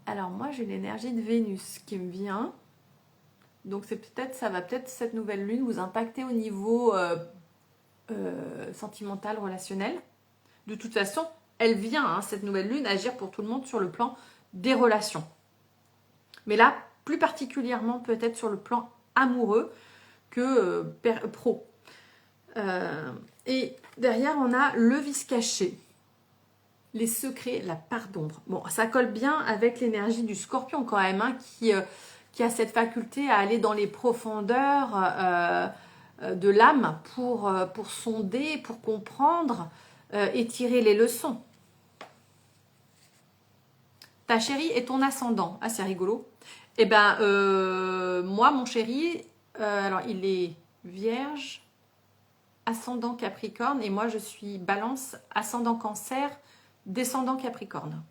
Alors, moi, j'ai l'énergie de Vénus qui me vient. Donc, ça va peut-être cette nouvelle lune vous impacter au niveau sentimental, relationnel. De toute façon, elle vient, hein, cette nouvelle lune, agir pour tout le monde sur le plan des relations. Mais là, plus particulièrement peut-être sur le plan amoureux que pro. Et derrière, on a le vice caché, les secrets, la part d'ombre. Bon, ça colle bien avec l'énergie du Scorpion quand même, hein, qui a cette faculté à aller dans les profondeurs de l'âme pour sonder, pour comprendre et tirer les leçons. ta chérie et ton ascendant. Ah, c'est rigolo. Eh ben, moi, mon chéri, alors il est vierge, ascendant Capricorne, et moi je suis Balance, ascendant Cancer, descendant Capricorne.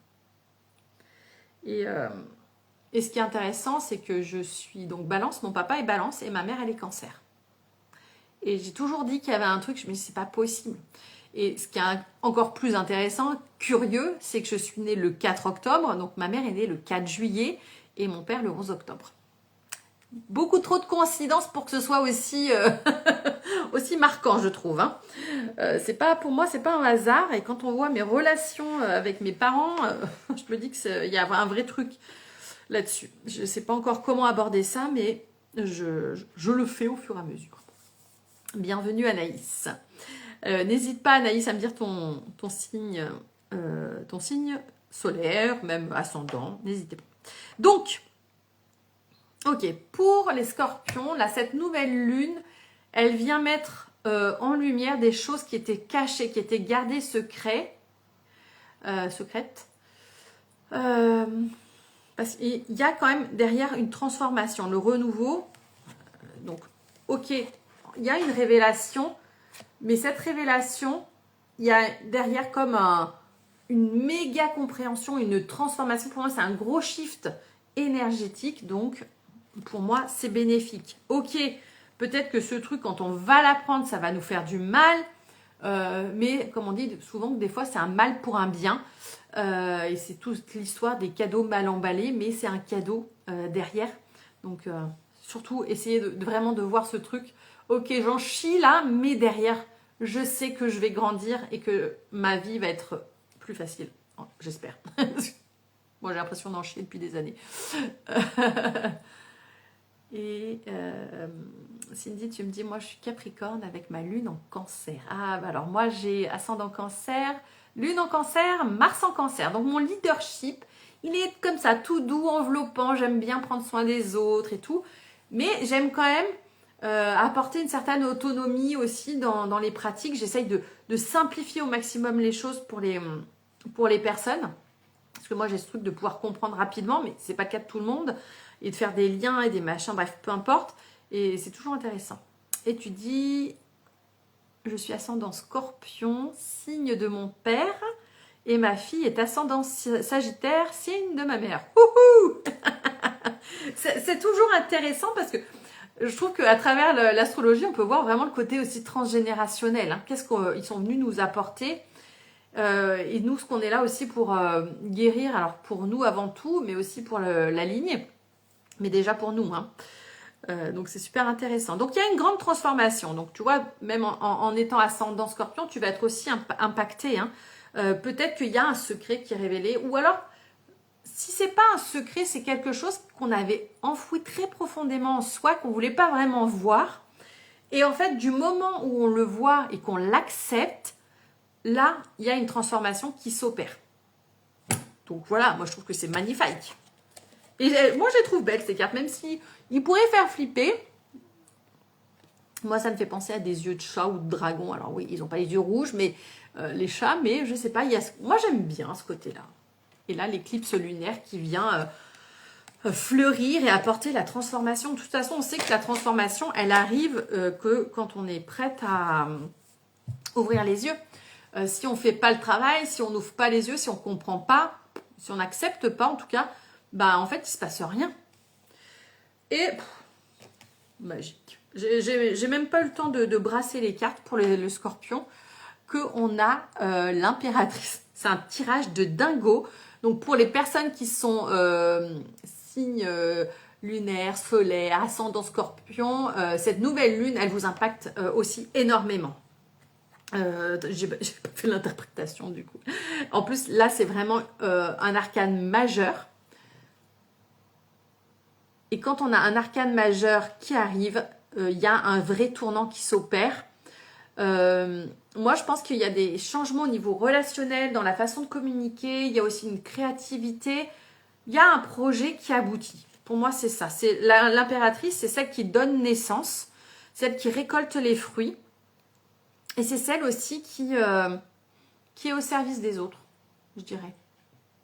Et ce qui est intéressant, c'est que je suis donc Balance, mon papa est Balance et ma mère elle est Cancer. Et j'ai toujours dit qu'il y avait un truc, je me dis c'est pas possible. Et ce qui est encore plus intéressant, curieux, c'est que je suis née le 4 octobre, donc ma mère est née le 4 juillet et mon père le 11 octobre. Beaucoup trop de coïncidences pour que ce soit aussi, aussi marquant, je trouve. Hein. C'est pas, pour moi, c'est pas un hasard. Et quand on voit mes relations avec mes parents, je me dis qu'il y a un vrai truc là-dessus. Je ne sais pas encore comment aborder ça, mais je le fais au fur et à mesure. Bienvenue Anaïs. N'hésite pas Anaïs à me dire ton signe solaire, même ascendant, n'hésitez pas. Donc, ok, pour les scorpions, là, cette nouvelle lune, elle vient mettre en lumière des choses qui étaient cachées, qui étaient gardées secrètes. Parce qu'il y a quand même derrière une transformation, le renouveau. Donc, ok, il y a une révélation, mais cette révélation, il y a derrière comme une méga compréhension, une transformation. Pour moi, c'est un gros shift énergétique, donc pour moi, c'est bénéfique. Ok, peut-être que ce truc, quand on va l'apprendre, ça va nous faire du mal, mais comme on dit souvent, que des fois, c'est un mal pour un bien. Et c'est toute l'histoire des cadeaux mal emballés, mais c'est un cadeau derrière. Donc, surtout, essayez vraiment de voir ce truc. Ok, j'en chie là, mais derrière, je sais que je vais grandir et que ma vie va être plus facile. J'espère. Moi, j'ai l'impression d'en chier depuis des années. Et Cindy, tu me dis, moi, je suis Capricorne avec ma lune en Cancer. Ah, bah alors moi, j'ai ascendant Cancer, lune en Cancer, Mars en Cancer. Donc, mon leadership, il est comme ça, tout doux, enveloppant. J'aime bien prendre soin des autres et tout. Mais j'aime quand même apporter une certaine autonomie aussi dans les pratiques. J'essaye de simplifier au maximum les choses pour les personnes. Parce que moi, j'ai ce truc de pouvoir comprendre rapidement, mais c'est pas le cas de tout le monde. Et de faire des liens et des machins, bref, peu importe. Et c'est toujours intéressant. Et tu dis, je suis ascendant Scorpion, signe de mon père. Et ma fille est ascendant Sagittaire, signe de ma mère. Wouhou c'est toujours intéressant parce que je trouve qu'à travers l'astrologie, on peut voir vraiment le côté aussi transgénérationnel. Hein. Qu'est-ce qu'ils sont venus nous apporter et nous, ce qu'on est là aussi pour guérir, alors pour nous avant tout, mais aussi pour la lignée, mais déjà pour nous. Hein. Donc c'est super intéressant. Donc il y a une grande transformation. Donc tu vois, même en étant ascendant Scorpion, tu vas être aussi impacté. Hein. Peut-être qu'il y a un secret qui est révélé, ou alors si c'est pas un secret, c'est quelque chose qu'on avait enfoui très profondément en soi, qu'on voulait pas vraiment voir. Et en fait, du moment où on le voit et qu'on l'accepte, là, il y a une transformation qui s'opère. Donc voilà, moi je trouve que c'est magnifique. Et moi je les trouve belles ces cartes, même si ils pourraient faire flipper. Moi ça me fait penser à des yeux de chat ou de dragon. Alors oui, ils n'ont pas les yeux rouges, mais les chats, mais je sais pas, moi j'aime bien ce côté-là. Et là, l'éclipse lunaire qui vient fleurir et apporter la transformation. De toute façon, on sait que la transformation, elle arrive que quand on est prête à ouvrir les yeux. Si on ne fait pas le travail, si on n'ouvre pas les yeux, si on ne comprend pas, si on n'accepte pas en tout cas, bah en fait, il ne se passe rien. Et magique. J'ai même pas eu le temps de brasser les cartes pour le scorpion, qu'on a l'impératrice. C'est un tirage de dingo. Donc pour les personnes qui sont signes lunaires, solaires, ascendant scorpion, cette nouvelle lune, elle vous impacte aussi énormément. J'ai pas fait l'interprétation du coup. En plus, là, c'est vraiment un arcane majeur. Et quand on a un arcane majeur qui arrive, il y a un vrai tournant qui s'opère. Moi, je pense qu'il y a des changements au niveau relationnel, dans la façon de communiquer. Il y a aussi une créativité. Il y a un projet qui aboutit. Pour moi, c'est ça. C'est l'impératrice, c'est celle qui donne naissance, celle qui récolte les fruits. Et c'est celle aussi qui est au service des autres, je dirais.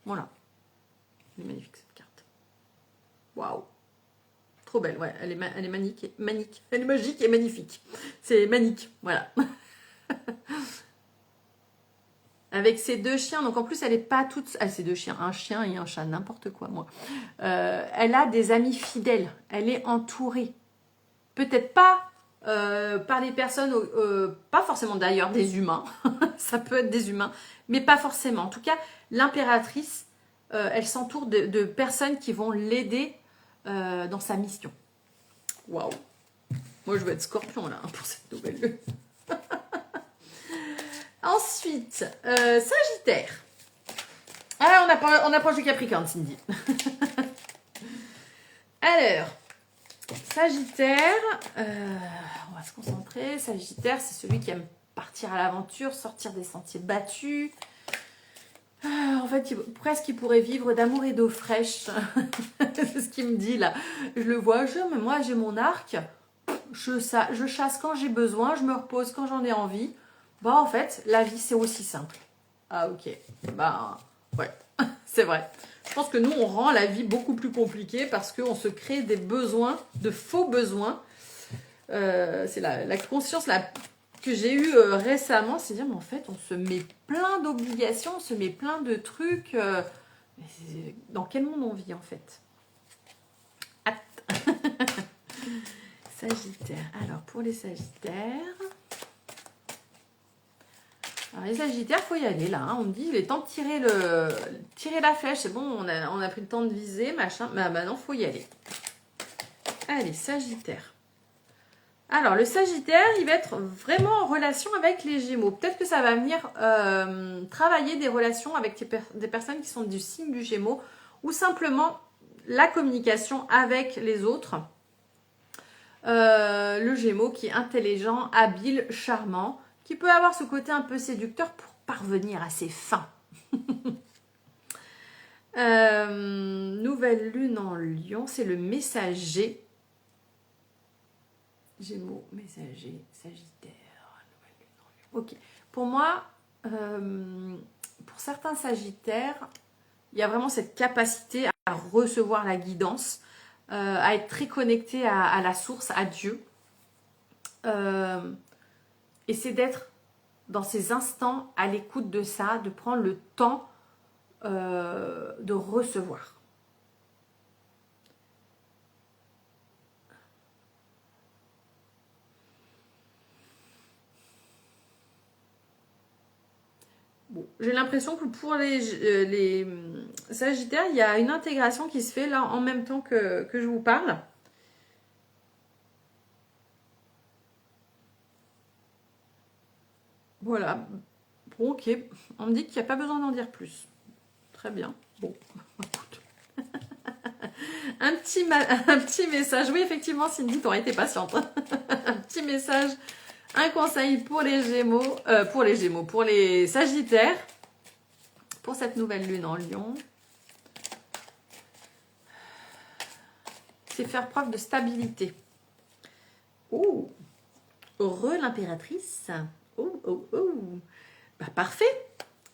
Voilà. Elle est magnifique cette carte. Waouh. Trop belle, ouais. Elle est manique, manique. Elle est magique et magnifique. C'est manique, voilà. Avec ses deux chiens, donc en plus elle est pas toute... Ah, ces deux chiens, un chien et un chat, n'importe quoi moi. Elle a des amis fidèles, elle est entourée. Peut-être pas par des personnes, pas forcément d'ailleurs des humains, ça peut être des humains, mais pas forcément. En tout cas, l'impératrice, elle s'entoure de personnes qui vont l'aider dans sa mission. Waouh. Moi je veux être scorpion là pour cette nouvelle lune. Ensuite, Sagittaire. Ah, on approche du Capricorne, Cindy. Alors, Sagittaire, on va se concentrer. Sagittaire, c'est celui qui aime partir à l'aventure, sortir des sentiers battus. En fait, presque il pourrait vivre d'amour et d'eau fraîche. C'est ce qu'il me dit là. Je le vois, moi j'ai mon arc. Je chasse quand j'ai besoin, je me repose quand j'en ai envie. Bah en fait, la vie c'est aussi simple. Ah ok, bah ouais, c'est vrai. Je pense que nous on rend la vie beaucoup plus compliquée parce qu'on se crée des besoins, de faux besoins. C'est la conscience que j'ai eue récemment, c'est dire mais en fait on se met plein d'obligations, on se met plein de trucs. Dans quel monde on vit en fait? Sagittaire. Alors pour les Sagittaires... Alors les Sagittaires, il faut y aller là. Hein. On me dit, il est temps de tirer la flèche. C'est bon, on a pris le temps de viser, machin. Mais maintenant, il faut y aller. Allez, Sagittaire. Alors, le Sagittaire, il va être vraiment en relation avec les Gémeaux. Peut-être que ça va venir travailler des relations avec des personnes qui sont du signe du Gémeaux ou simplement la communication avec les autres. Le Gémeaux qui est intelligent, habile, charmant, qui peut avoir ce côté un peu séducteur pour parvenir à ses fins. Nouvelle lune en Lion, c'est le messager. Gémeaux, messager, Sagittaire. Nouvelle lune en Lion. Ok. Pour moi, pour certains Sagittaires, il y a vraiment cette capacité à recevoir la guidance, à être très connecté à la source, à Dieu. Et c'est d'être dans ces instants à l'écoute de ça, de prendre le temps de recevoir. Bon, j'ai l'impression que pour les Sagittaires, il y a une intégration qui se fait là en même temps que je vous parle. Voilà. Bon, ok. On me dit qu'il n'y a pas besoin d'en dire plus. Très bien. Bon, écoute. un petit message. Oui, effectivement, Cindy, t'aurais été patiente. Un petit message. Un conseil pour les Gémeaux. Pour les Sagittaires. Pour cette nouvelle lune en Lion. C'est faire preuve de stabilité. Oh, heureux l'impératrice. Oh. Bah, parfait.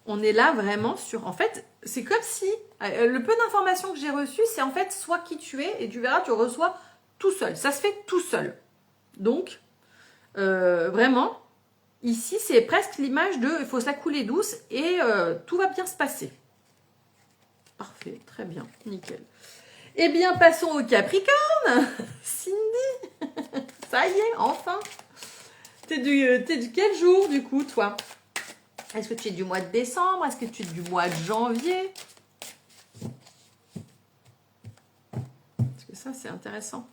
On est là vraiment sur... En fait, c'est comme si... Le peu d'informations que j'ai reçues, c'est en fait sois qui tu es et tu verras, tu reçois tout seul. Ça se fait tout seul. Donc, vraiment, ici, c'est presque l'image de... Il faut se la couler douce et tout va bien se passer. Parfait, très bien, nickel. Eh bien, passons au Capricorne. Cindy. Ça y est, enfin. T'es du quel jour, du coup, toi? Est-ce que tu es du mois de décembre? Est-ce que tu es du mois de janvier? Parce que ça, c'est intéressant.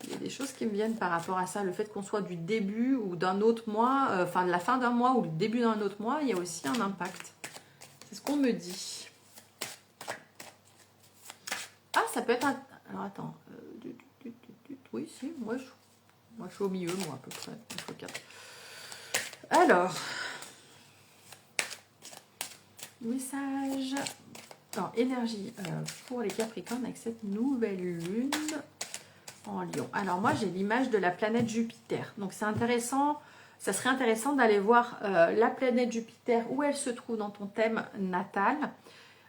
Il y a des choses qui me viennent par rapport à ça. Le fait qu'on soit du début ou d'un autre mois, enfin de la fin d'un mois ou le début d'un autre mois, il y a aussi un impact. C'est ce qu'on me dit. Ah, ça peut être un... Alors, attends. Oui, si, moi je suis au milieu, moi, à peu près. Entre 4. Alors... Message. Alors, énergie pour les Capricornes avec cette nouvelle lune en Lion. Alors, moi, j'ai l'image de la planète Jupiter. Donc, c'est intéressant. Ça serait intéressant d'aller voir la planète Jupiter, où elle se trouve dans ton thème natal.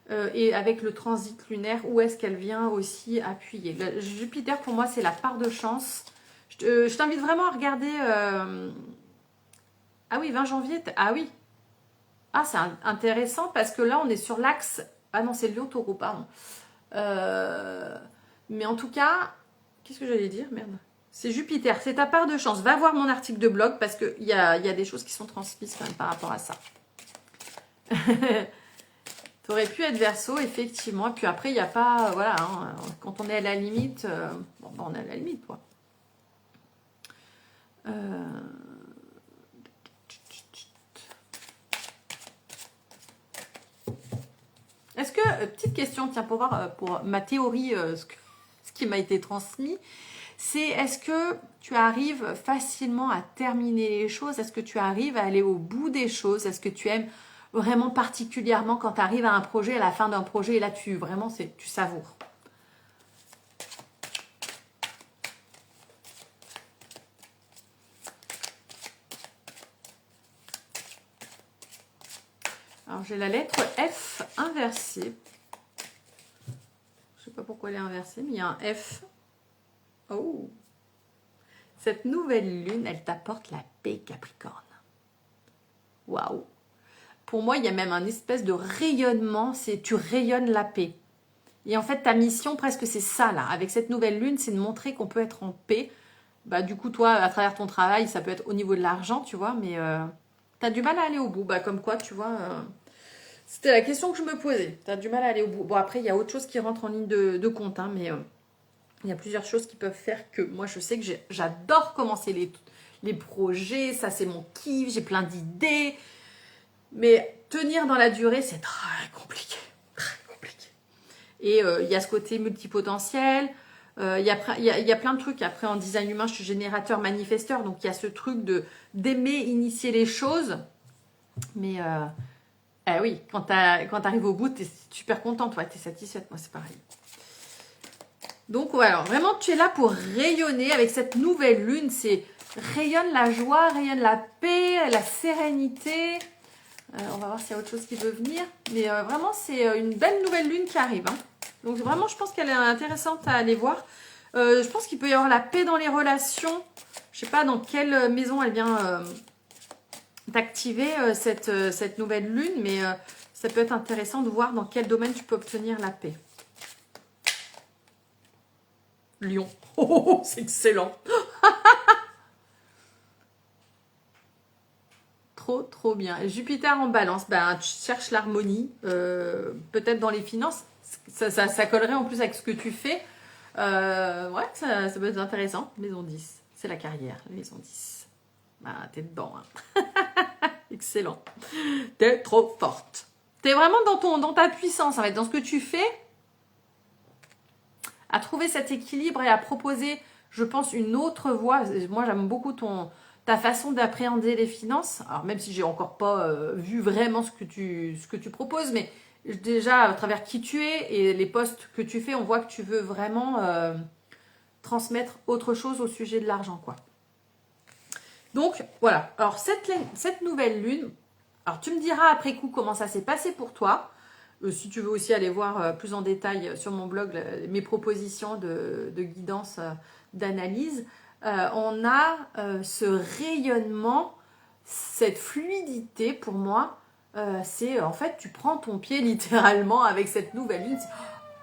et avec le transit lunaire, où est-ce qu'elle vient aussi appuyer. Le Jupiter, pour moi, c'est la part de chance. Je t'invite vraiment à regarder... Ah oui, 20 janvier. Ah oui. Ah, c'est intéressant parce que là, on est sur l'axe... Ah non, c'est Lion-Taureau, pardon. Mais en tout cas... Qu'est-ce que j'allais dire? Merde. C'est Jupiter, c'est ta part de chance. Va voir mon article de blog parce qu'il y a des choses qui sont transmises quand même par rapport à ça. Tu aurais pu être Verseau, effectivement. Et puis après, il n'y a pas... Voilà, hein, quand on est à la limite... bon, ben, on est à la limite, quoi. Est-ce que... petite question, tiens, pour voir pour ma théorie, ce qui m'a été transmis, c'est est-ce que tu arrives facilement à terminer les choses? Est-ce que tu arrives à aller au bout des choses? Est-ce que tu aimes vraiment particulièrement quand tu arrives à un projet, à la fin d'un projet, et là tu vraiment tu savoures? Alors j'ai la lettre F inversée. Je sais pas pourquoi elle est inversée, mais il y a un F. Oh! Cette nouvelle lune, elle t'apporte la paix, Capricorne. Waouh! Pour moi, il y a même un espèce de rayonnement, tu rayonnes la paix. Et en fait, ta mission, presque, c'est ça, là. Avec cette nouvelle lune, c'est de montrer qu'on peut être en paix. Bah, du coup, toi, à travers ton travail, ça peut être au niveau de l'argent, tu vois, mais tu as du mal à aller au bout. Bah, comme quoi, tu vois, c'était la question que je me posais. Tu as du mal à aller au bout. Bon, après, il y a autre chose qui rentre en ligne de compte, hein, mais il y a plusieurs choses qui peuvent faire que moi, je sais que j'adore commencer les projets. Ça, c'est mon kiff. J'ai plein d'idées. Mais tenir dans la durée, c'est très compliqué. Très compliqué. Et il y a ce côté multipotentiel. Il y a plein de trucs. Après, en design humain, je suis générateur, manifesteur. Donc, il y a ce truc d'aimer initier les choses. Mais oui, quand tu arrives au bout, tu es super contente. Tu es satisfaite. Moi, c'est pareil. Donc, ouais, alors, vraiment, tu es là pour rayonner avec cette nouvelle lune. C'est rayonne la joie, rayonne la paix, la sérénité. On va voir s'il y a autre chose qui veut venir. Mais vraiment, c'est une belle nouvelle lune qui arrive. Hein. Donc vraiment, je pense qu'elle est intéressante à aller voir. Je pense qu'il peut y avoir la paix dans les relations. Je ne sais pas dans quelle maison elle vient d'activer cette nouvelle lune. Mais ça peut être intéressant de voir dans quel domaine tu peux obtenir la paix. Lion. Oh, c'est excellent. Trop bien. Jupiter en balance, ben, tu cherches l'harmonie, peut-être dans les finances. Ça collerait en plus avec ce que tu fais. Ouais, ça peut être intéressant. Maison 10, c'est la carrière, la maison 10. Ben, t'es dedans. Hein. Excellent. T'es trop forte. T'es vraiment dans ta puissance, en fait, dans ce que tu fais. À trouver cet équilibre et à proposer, je pense, une autre voie. Moi, j'aime beaucoup ta façon d'appréhender les finances. Alors, même si j'ai encore pas vu vraiment ce que tu proposes, mais déjà, à travers qui tu es et les posts que tu fais, on voit que tu veux vraiment transmettre autre chose au sujet de l'argent, quoi. Donc, voilà. Alors, cette nouvelle lune, alors tu me diras après coup comment ça s'est passé pour toi. Si tu veux aussi aller voir plus en détail sur mon blog mes propositions de guidance, d'analyse, on a ce rayonnement, cette fluidité pour moi. C'est en fait, tu prends ton pied littéralement avec cette nouvelle lune.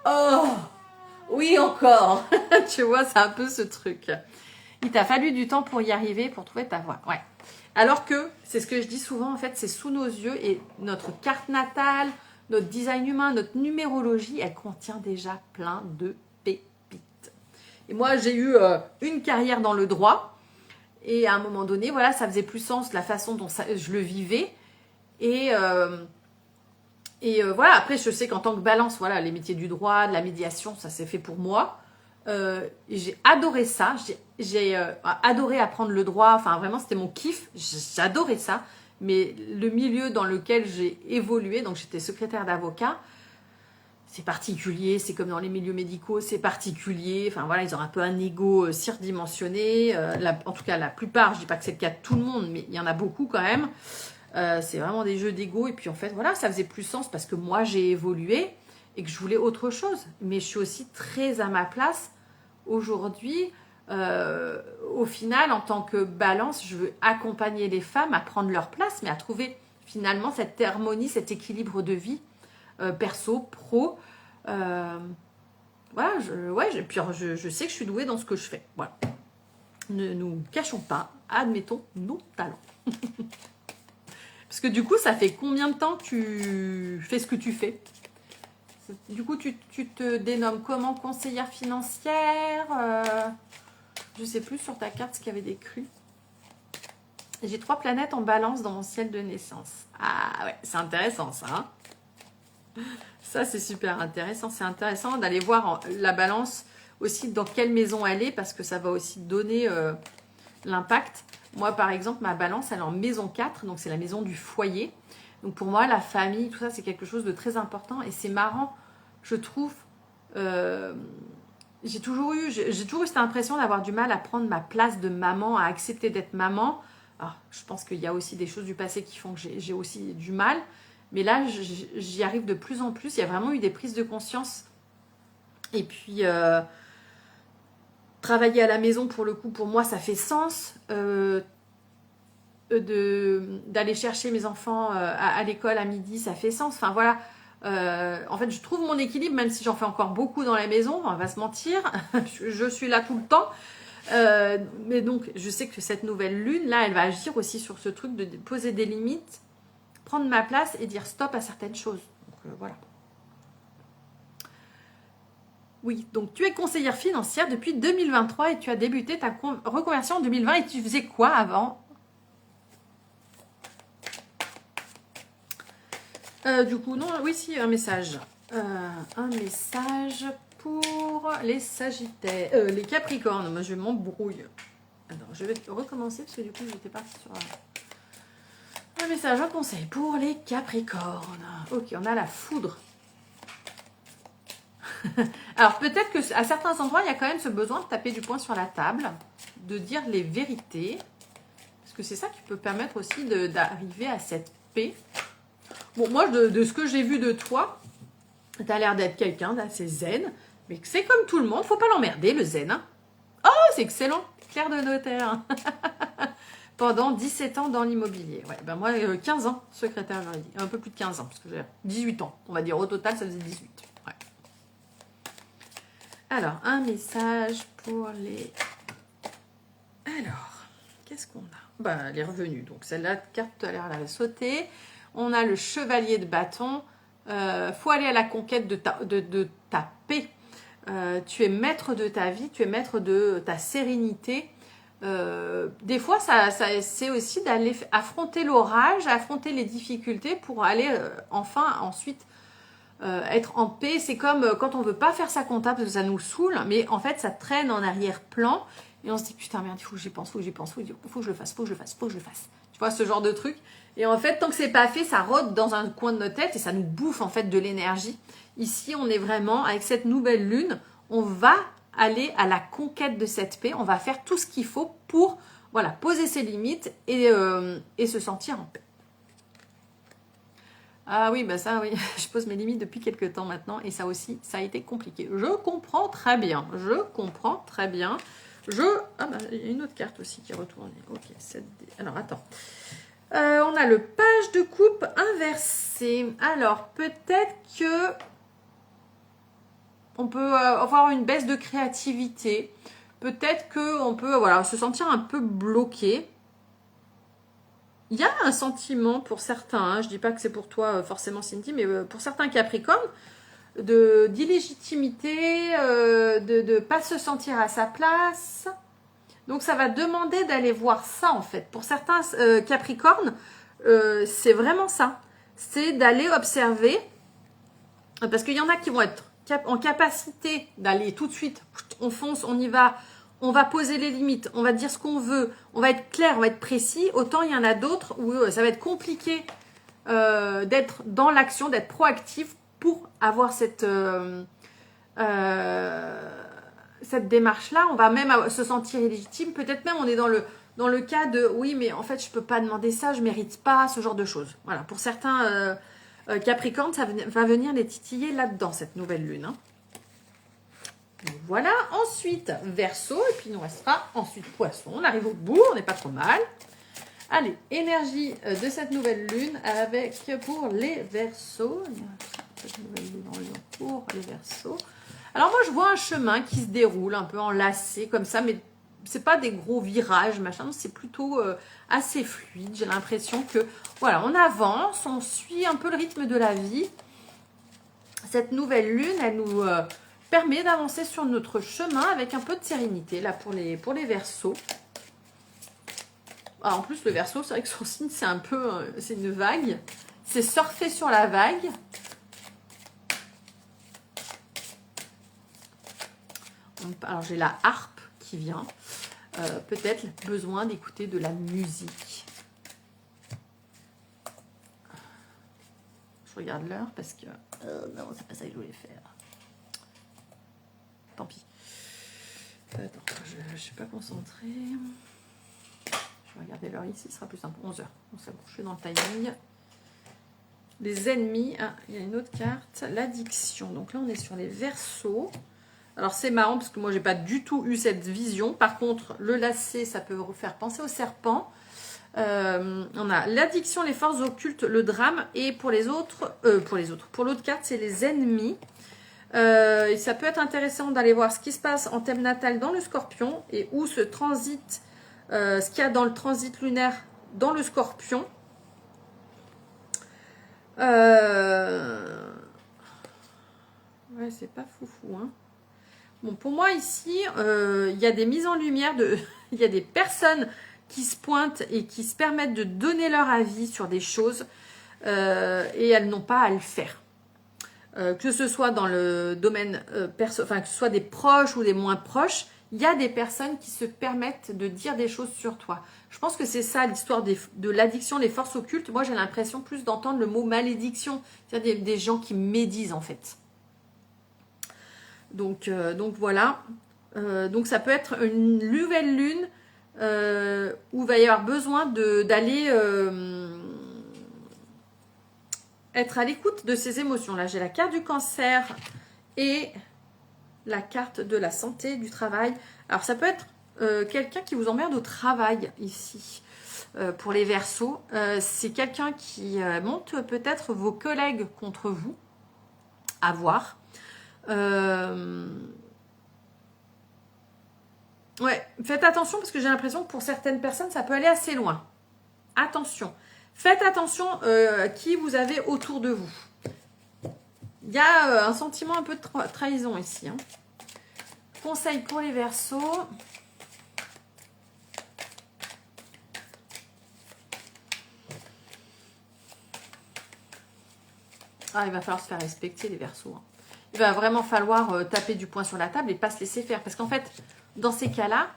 Oh, oui encore. Tu vois, c'est un peu ce truc. Il t'a fallu du temps pour y arriver, pour trouver ta voie. Ouais. Alors que, c'est ce que je dis souvent, en fait, c'est sous nos yeux et notre carte natale, notre design humain, notre numérologie, elle contient déjà plein de pépites. Et moi, j'ai eu une carrière dans le droit. Et à un moment donné, voilà, ça faisait plus sens la façon dont je le vivais. Et voilà, après, je sais qu'en tant que balance, voilà, les métiers du droit, de la médiation, ça s'est fait pour moi. J'ai adoré ça. J'ai adoré apprendre le droit. Enfin, vraiment, c'était mon kiff. J'adorais ça. Mais le milieu dans lequel j'ai évolué, donc j'étais secrétaire d'avocat, c'est particulier, c'est comme dans les milieux médicaux, c'est particulier. Enfin voilà, ils ont un peu un ego surdimensionné. En tout cas, la plupart, je dis pas que c'est le cas de tout le monde, mais il y en a beaucoup quand même. C'est vraiment des jeux d'ego. Et puis en fait, voilà, ça faisait plus sens parce que moi, j'ai évolué et que je voulais autre chose. Mais je suis aussi très à ma place aujourd'hui. Au final, en tant que balance, je veux accompagner les femmes à prendre leur place, mais à trouver finalement cette harmonie, cet équilibre de vie perso, pro. Voilà, puis je sais que je suis douée dans ce que je fais. Voilà. Ne nous cachons pas, admettons nos talents. Parce que du coup, ça fait combien de temps que tu fais ce que tu fais? Du coup, tu te dénommes comment? Conseillère financière? Je sais plus sur ta carte ce qu'il y avait décrit. J'ai 3 planètes en balance dans mon ciel de naissance. Ah ouais, c'est intéressant ça. Hein, ça, c'est super intéressant. C'est intéressant d'aller voir la balance aussi dans quelle maison elle est parce que ça va aussi donner l'impact. Moi, par exemple, ma balance, elle est en maison 4, donc c'est la maison du foyer. Donc pour moi, la famille, tout ça, c'est quelque chose de très important. Et c'est marrant, je trouve, j'ai toujours eu cette impression d'avoir du mal à prendre ma place de maman, à accepter d'être maman. Alors, je pense qu'il y a aussi des choses du passé qui font que j'ai aussi du mal. Mais là, j'y arrive de plus en plus. Il y a vraiment eu des prises de conscience. Et puis, travailler à la maison, pour le coup, pour moi, ça fait sens. D'aller chercher mes enfants à l'école à midi, ça fait sens. Enfin, voilà. En fait, je trouve mon équilibre, même si j'en fais encore beaucoup dans la maison. On va pas se mentir. Je suis là tout le temps. Mais donc, je sais que cette nouvelle lune, là, elle va agir aussi sur ce truc de poser des limites, prendre ma place et dire stop à certaines choses. Donc, voilà. Oui, donc tu es conseillère financière depuis 2023 et tu as débuté ta reconversion en 2020 et tu faisais quoi avant? Du coup, non, oui, si, un message. Un message pour les Sagittaires, les Capricornes. Moi, je m'embrouille. Alors, je vais recommencer parce que du coup, j'étais partie sur un message, un conseil pour les Capricornes. Ok, on a la foudre. Alors, peut-être que à certains endroits, il y a quand même ce besoin de taper du poing sur la table, de dire les vérités, parce que c'est ça qui peut permettre aussi d'arriver à cette paix. Bon, moi, de ce que j'ai vu de toi, tu as l'air d'être quelqu'un d'assez zen, mais c'est comme tout le monde, faut pas l'emmerder, le zen. Hein. Oh, c'est excellent, Claire de notaire. Pendant 17 ans dans l'immobilier. Ouais, ben moi, 15 ans, secrétaire juridique. Un peu plus de 15 ans, parce que j'ai 18 ans. On va dire, au total, ça faisait 18. Ouais. Alors, un message pour les... Alors, qu'est-ce qu'on a? Ben, les revenus. Donc, celle-là, carte tout à l'heure, elle avait sauté. On a le chevalier de bâton. Faut aller à la conquête de ta paix. Tu es maître de ta vie, tu es maître de ta sérénité. Des fois, c'est aussi d'aller affronter l'orage, affronter les difficultés pour aller enfin ensuite être en paix. C'est comme quand on veut pas faire sa compta parce que ça nous saoule, mais en fait, ça traîne en arrière-plan et on se dit putain merde, il faut que j'y pense, faut que j'y pense, faut que je le fasse, faut que je le fasse, faut que je le fasse. Tu vois, ce genre de truc. Et en fait, tant que c'est pas fait, ça rôde dans un coin de notre tête et ça nous bouffe en fait de l'énergie. Ici, on est vraiment avec cette nouvelle lune, on va aller à la conquête de cette paix. On va faire tout ce qu'il faut pour voilà, poser ses limites et se sentir en paix. Ah oui, bah ça oui, je pose mes limites depuis quelques temps maintenant et ça aussi, ça a été compliqué. Je comprends très bien, Ah bah, il y a une autre carte aussi qui est retournée. Ok, 7D. Alors, attends. On a le page de coupe inversé. Alors, peut-être que on peut avoir une baisse de créativité. Peut-être qu'on peut voilà, se sentir un peu bloqué. Il y a un sentiment pour certains, hein, je ne dis pas que c'est pour toi forcément Cindy, mais pour certains Capricornes, d'illégitimité, de ne pas se sentir à sa place. Donc ça va demander d'aller voir ça en fait. Pour certains Capricornes, c'est vraiment ça. C'est d'aller observer, parce qu'il y en a qui vont être en capacité d'aller tout de suite, on fonce, on y va, on va poser les limites, on va dire ce qu'on veut, on va être clair, on va être précis. Autant il y en a d'autres où ça va être compliqué d'être dans l'action, d'être proactif pour avoir cette cette démarche-là, on va même se sentir illégitime. Peut-être même on est dans le cas de oui, mais en fait, je ne peux pas demander ça, je ne mérite pas, ce genre de choses. Voilà, pour certains Capricornes, ça va venir les titiller là-dedans, cette nouvelle lune. Hein. Donc, voilà, ensuite Verseau, et puis il nous restera ensuite Poisson. On arrive au bout, on n'est pas trop mal. Allez, énergie de cette nouvelle lune avec pour les Verseaux. Cette nouvelle lune en lion pour les Verseaux. Alors moi je vois un chemin qui se déroule un peu enlacé comme ça, mais c'est pas des gros virages, machin, c'est plutôt assez fluide. J'ai l'impression que voilà, on avance, on suit un peu le rythme de la vie. Cette nouvelle lune, elle nous permet d'avancer sur notre chemin avec un peu de sérénité là pour les Verseaux. Ah, en plus le Verseau, c'est vrai que son signe c'est un peu, c'est une vague, c'est surfer sur la vague. Alors j'ai la harpe qui vient, peut-être besoin d'écouter de la musique. Je regarde l'heure parce que non, c'est pas ça que je voulais faire. Tant pis. Attends, je ne suis pas concentrée. Je vais regarder l'heure ici, ce sera plus simple. 11h. Bon, c'est bon, je suis dans le timing. Les ennemis. Ah, il y a une autre carte. L'addiction. Donc là, on est sur les Verseaux. Alors c'est marrant parce que moi j'ai pas du tout eu cette vision. Par contre le lacet ça peut vous faire penser au serpent. On a l'addiction, les forces occultes, le drame et pour l'autre carte c'est les ennemis. Et ça peut être intéressant d'aller voir ce qui se passe en thème natal dans le Scorpion et où ce transit, ce qu'il y a dans le transit lunaire dans le Scorpion. Ouais c'est pas foufou hein. Bon, pour moi, ici, il y a des mises en lumière, il y a des personnes qui se pointent et qui se permettent de donner leur avis sur des choses et elles n'ont pas à le faire. Que ce soit dans le domaine perso, enfin, que ce soit des proches ou des moins proches, il y a des personnes qui se permettent de dire des choses sur toi. Je pense que c'est ça l'histoire de l'addiction, les forces occultes. Moi, j'ai l'impression plus d'entendre le mot malédiction, c'est-à-dire des gens qui médisent en fait. Donc voilà. Donc ça peut être une nouvelle lune où il va y avoir besoin d'aller être à l'écoute de ses émotions. Là, j'ai la carte du cancer et la carte de la santé, du travail. Alors ça peut être quelqu'un qui vous emmerde au travail ici. Pour les Verseaux, c'est quelqu'un qui monte peut-être vos collègues contre vous. À voir. Ouais, faites attention parce que j'ai l'impression que pour certaines personnes, ça peut aller assez loin. Attention. Faites attention qui vous avez autour de vous. Il y a un sentiment un peu de trahison ici. Hein. Conseil pour les Verseaux. Ah, il va falloir se faire respecter les Verseaux. Hein. Il va vraiment falloir taper du poing sur la table et pas se laisser faire. Parce qu'en fait, dans ces cas-là,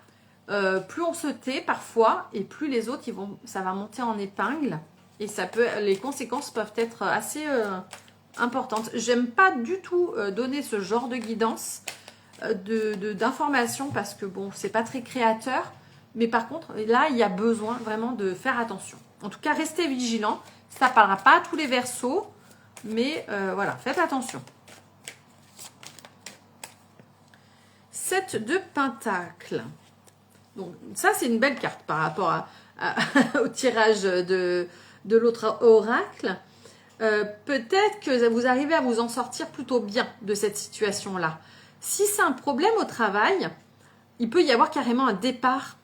plus on se tait parfois et plus les autres, ça va monter en épingle. Et les conséquences peuvent être assez importantes. J'aime pas du tout donner ce genre de guidance, d'informations parce que bon, c'est pas très créateur. Mais par contre, là, il y a besoin vraiment de faire attention. En tout cas, restez vigilants. Ça ne parlera pas à tous les Verseaux. Mais voilà, faites attention. 7 de Pentacles. Donc ça, c'est une belle carte par rapport au tirage de l'autre oracle. Peut-être que vous arrivez à vous en sortir plutôt bien de cette situation-là. Si c'est un problème au travail, il peut y avoir carrément un départ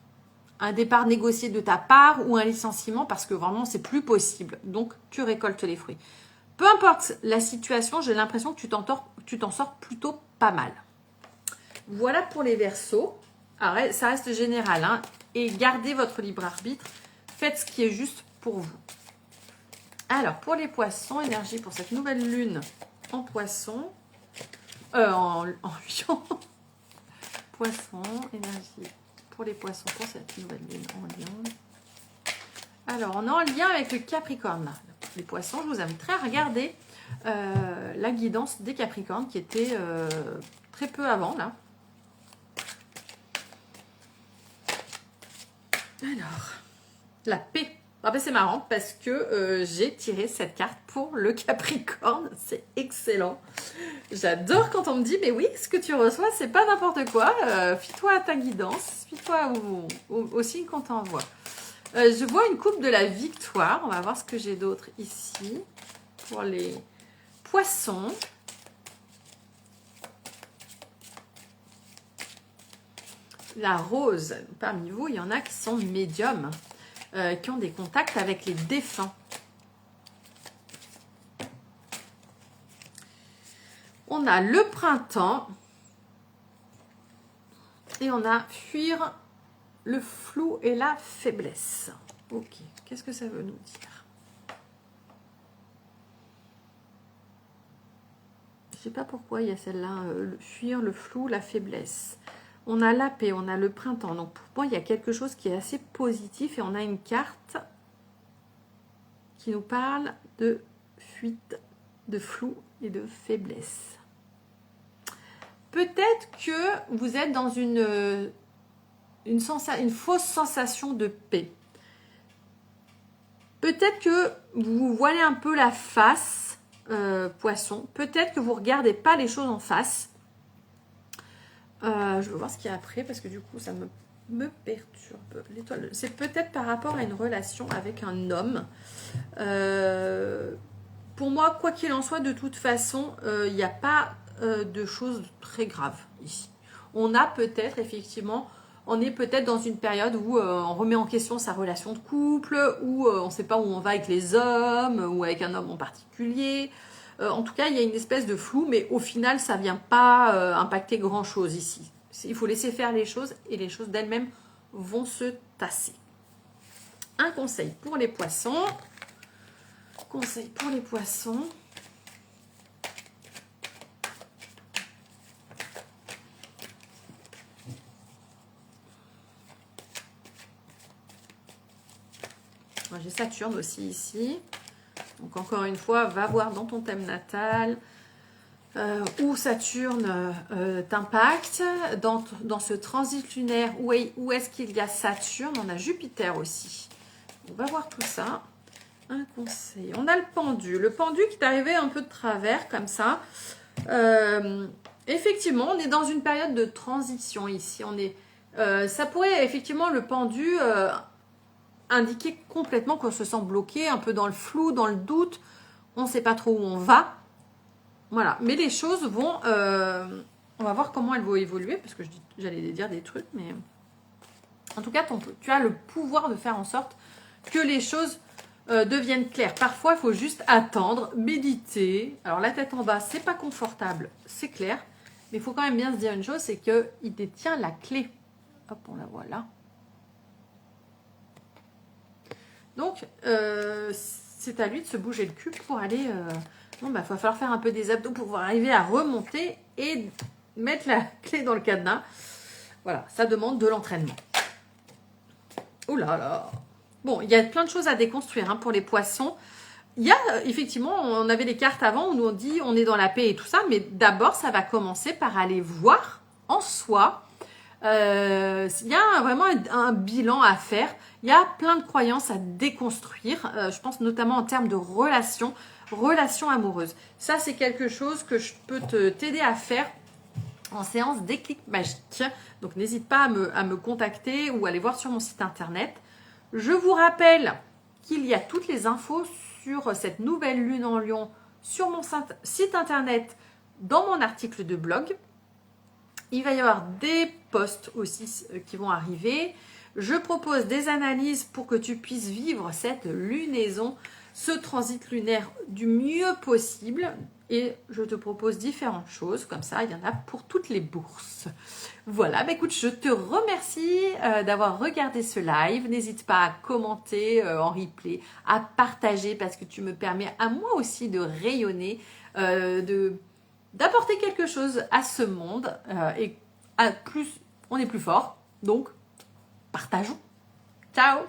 négocié de ta part ou un licenciement parce que vraiment, c'est plus possible. Donc, tu récoltes les fruits. Peu importe la situation, j'ai l'impression que tu t'en sors plutôt pas mal. Voilà pour les Verseaux. Alors, ça reste général. Hein, et gardez votre libre arbitre. Faites ce qui est juste pour vous. Alors, pour les Poissons, énergie pour cette nouvelle lune en Poisson. En Lion. Poisson, énergie pour les Poissons pour cette nouvelle lune en Lion. Alors, on est en lien avec le Capricorne. Là. Les Poissons, je vous inviterai à regarder la guidance des Capricornes qui était très peu avant, là. Alors, la paix. Ah ben c'est marrant parce que j'ai tiré cette carte pour le Capricorne. C'est excellent. J'adore quand on me dit, mais oui, ce que tu reçois, c'est pas n'importe quoi. Fie-toi à ta guidance, fie-toi au signe qu'on t'envoie. Je vois une coupe de la victoire. On va voir ce que j'ai d'autre ici pour les poissons. La rose. Parmi vous, il y en a qui sont médiums, qui ont des contacts avec les défunts. On a le printemps. Et on a fuir le flou et la faiblesse. Ok, qu'est-ce que ça veut nous dire? Je ne sais pas pourquoi il y a celle-là, fuir le flou, la faiblesse. On a la paix, on a le printemps. Donc pour moi, il y a quelque chose qui est assez positif et on a une carte qui nous parle de fuite, de flou et de faiblesse. Peut-être que vous êtes dans une fausse sensation de paix. Peut-être que vous voilez un peu la face, poisson. Peut-être que vous ne regardez pas les choses en face. Je veux voir ce qu'il y a après parce que du coup ça me perturbe. L'étoile, c'est peut-être par rapport à une relation avec un homme. Pour moi, quoi qu'il en soit, de toute façon, il n'y a pas de choses très graves ici. On a peut-être effectivement, on est peut-être dans une période où on remet en question sa relation de couple, où on ne sait pas où on va avec les hommes ou avec un homme en particulier. En tout cas, il y a une espèce de flou, mais au final, ça ne vient pas impacter grand-chose ici. Il faut laisser faire les choses et les choses d'elles-mêmes vont se tasser. Un conseil pour les poissons. Conseil pour les poissons. J'ai Saturne aussi ici. Donc encore une fois, va voir dans ton thème natal où Saturne t'impacte. Dans ce transit lunaire, où est-ce qu'il y a Saturne? On a Jupiter aussi. On va voir tout ça. Un conseil. On a le pendu. Le pendu qui est arrivé un peu de travers comme ça. Effectivement, on est dans une période de transition ici. Ça pourrait effectivement, le pendu indiquer complètement qu'on se sent bloqué, un peu dans le flou, dans le doute. On ne sait pas trop où on va. Voilà. Mais les choses vont... on va voir comment elles vont évoluer, parce que j'allais dire des trucs, mais... En tout cas, tu as le pouvoir de faire en sorte que les choses deviennent claires. Parfois, il faut juste attendre, méditer. Alors, la tête en bas, c'est pas confortable, c'est clair. Mais il faut quand même bien se dire une chose, c'est qu'il détient la clé. Hop, on la voit là. Donc, c'est à lui de se bouger le cul pour aller... Bon, bah, il va falloir faire un peu des abdos pour pouvoir arriver à remonter et mettre la clé dans le cadenas. Voilà, ça demande de l'entraînement. Oh là là! Bon, il y a plein de choses à déconstruire pour les poissons. Il y a, effectivement, on avait les cartes avant où on dit on est dans la paix et tout ça, mais d'abord, ça va commencer par aller voir en soi. Il y a vraiment un bilan à faire. Il y a plein de croyances à déconstruire. Je pense notamment en termes de relations amoureuses. Ça, c'est quelque chose que je peux t'aider à faire en séance déclic magique. Donc, n'hésite pas à me contacter ou aller voir sur mon site internet. Je vous rappelle qu'il y a toutes les infos sur cette nouvelle lune en Lion sur mon site internet dans mon article de blog. Il va y avoir des posts aussi qui vont arriver. Je propose des analyses pour que tu puisses vivre cette lunaison, ce transit lunaire du mieux possible. Et je te propose différentes choses. Comme ça, il y en a pour toutes les bourses. Voilà, bah écoute, je te remercie d'avoir regardé ce live. N'hésite pas à commenter en replay, à partager parce que tu me permets à moi aussi de rayonner, d'apporter quelque chose à ce monde. Et on est plus fort. Donc, partageons. Ciao!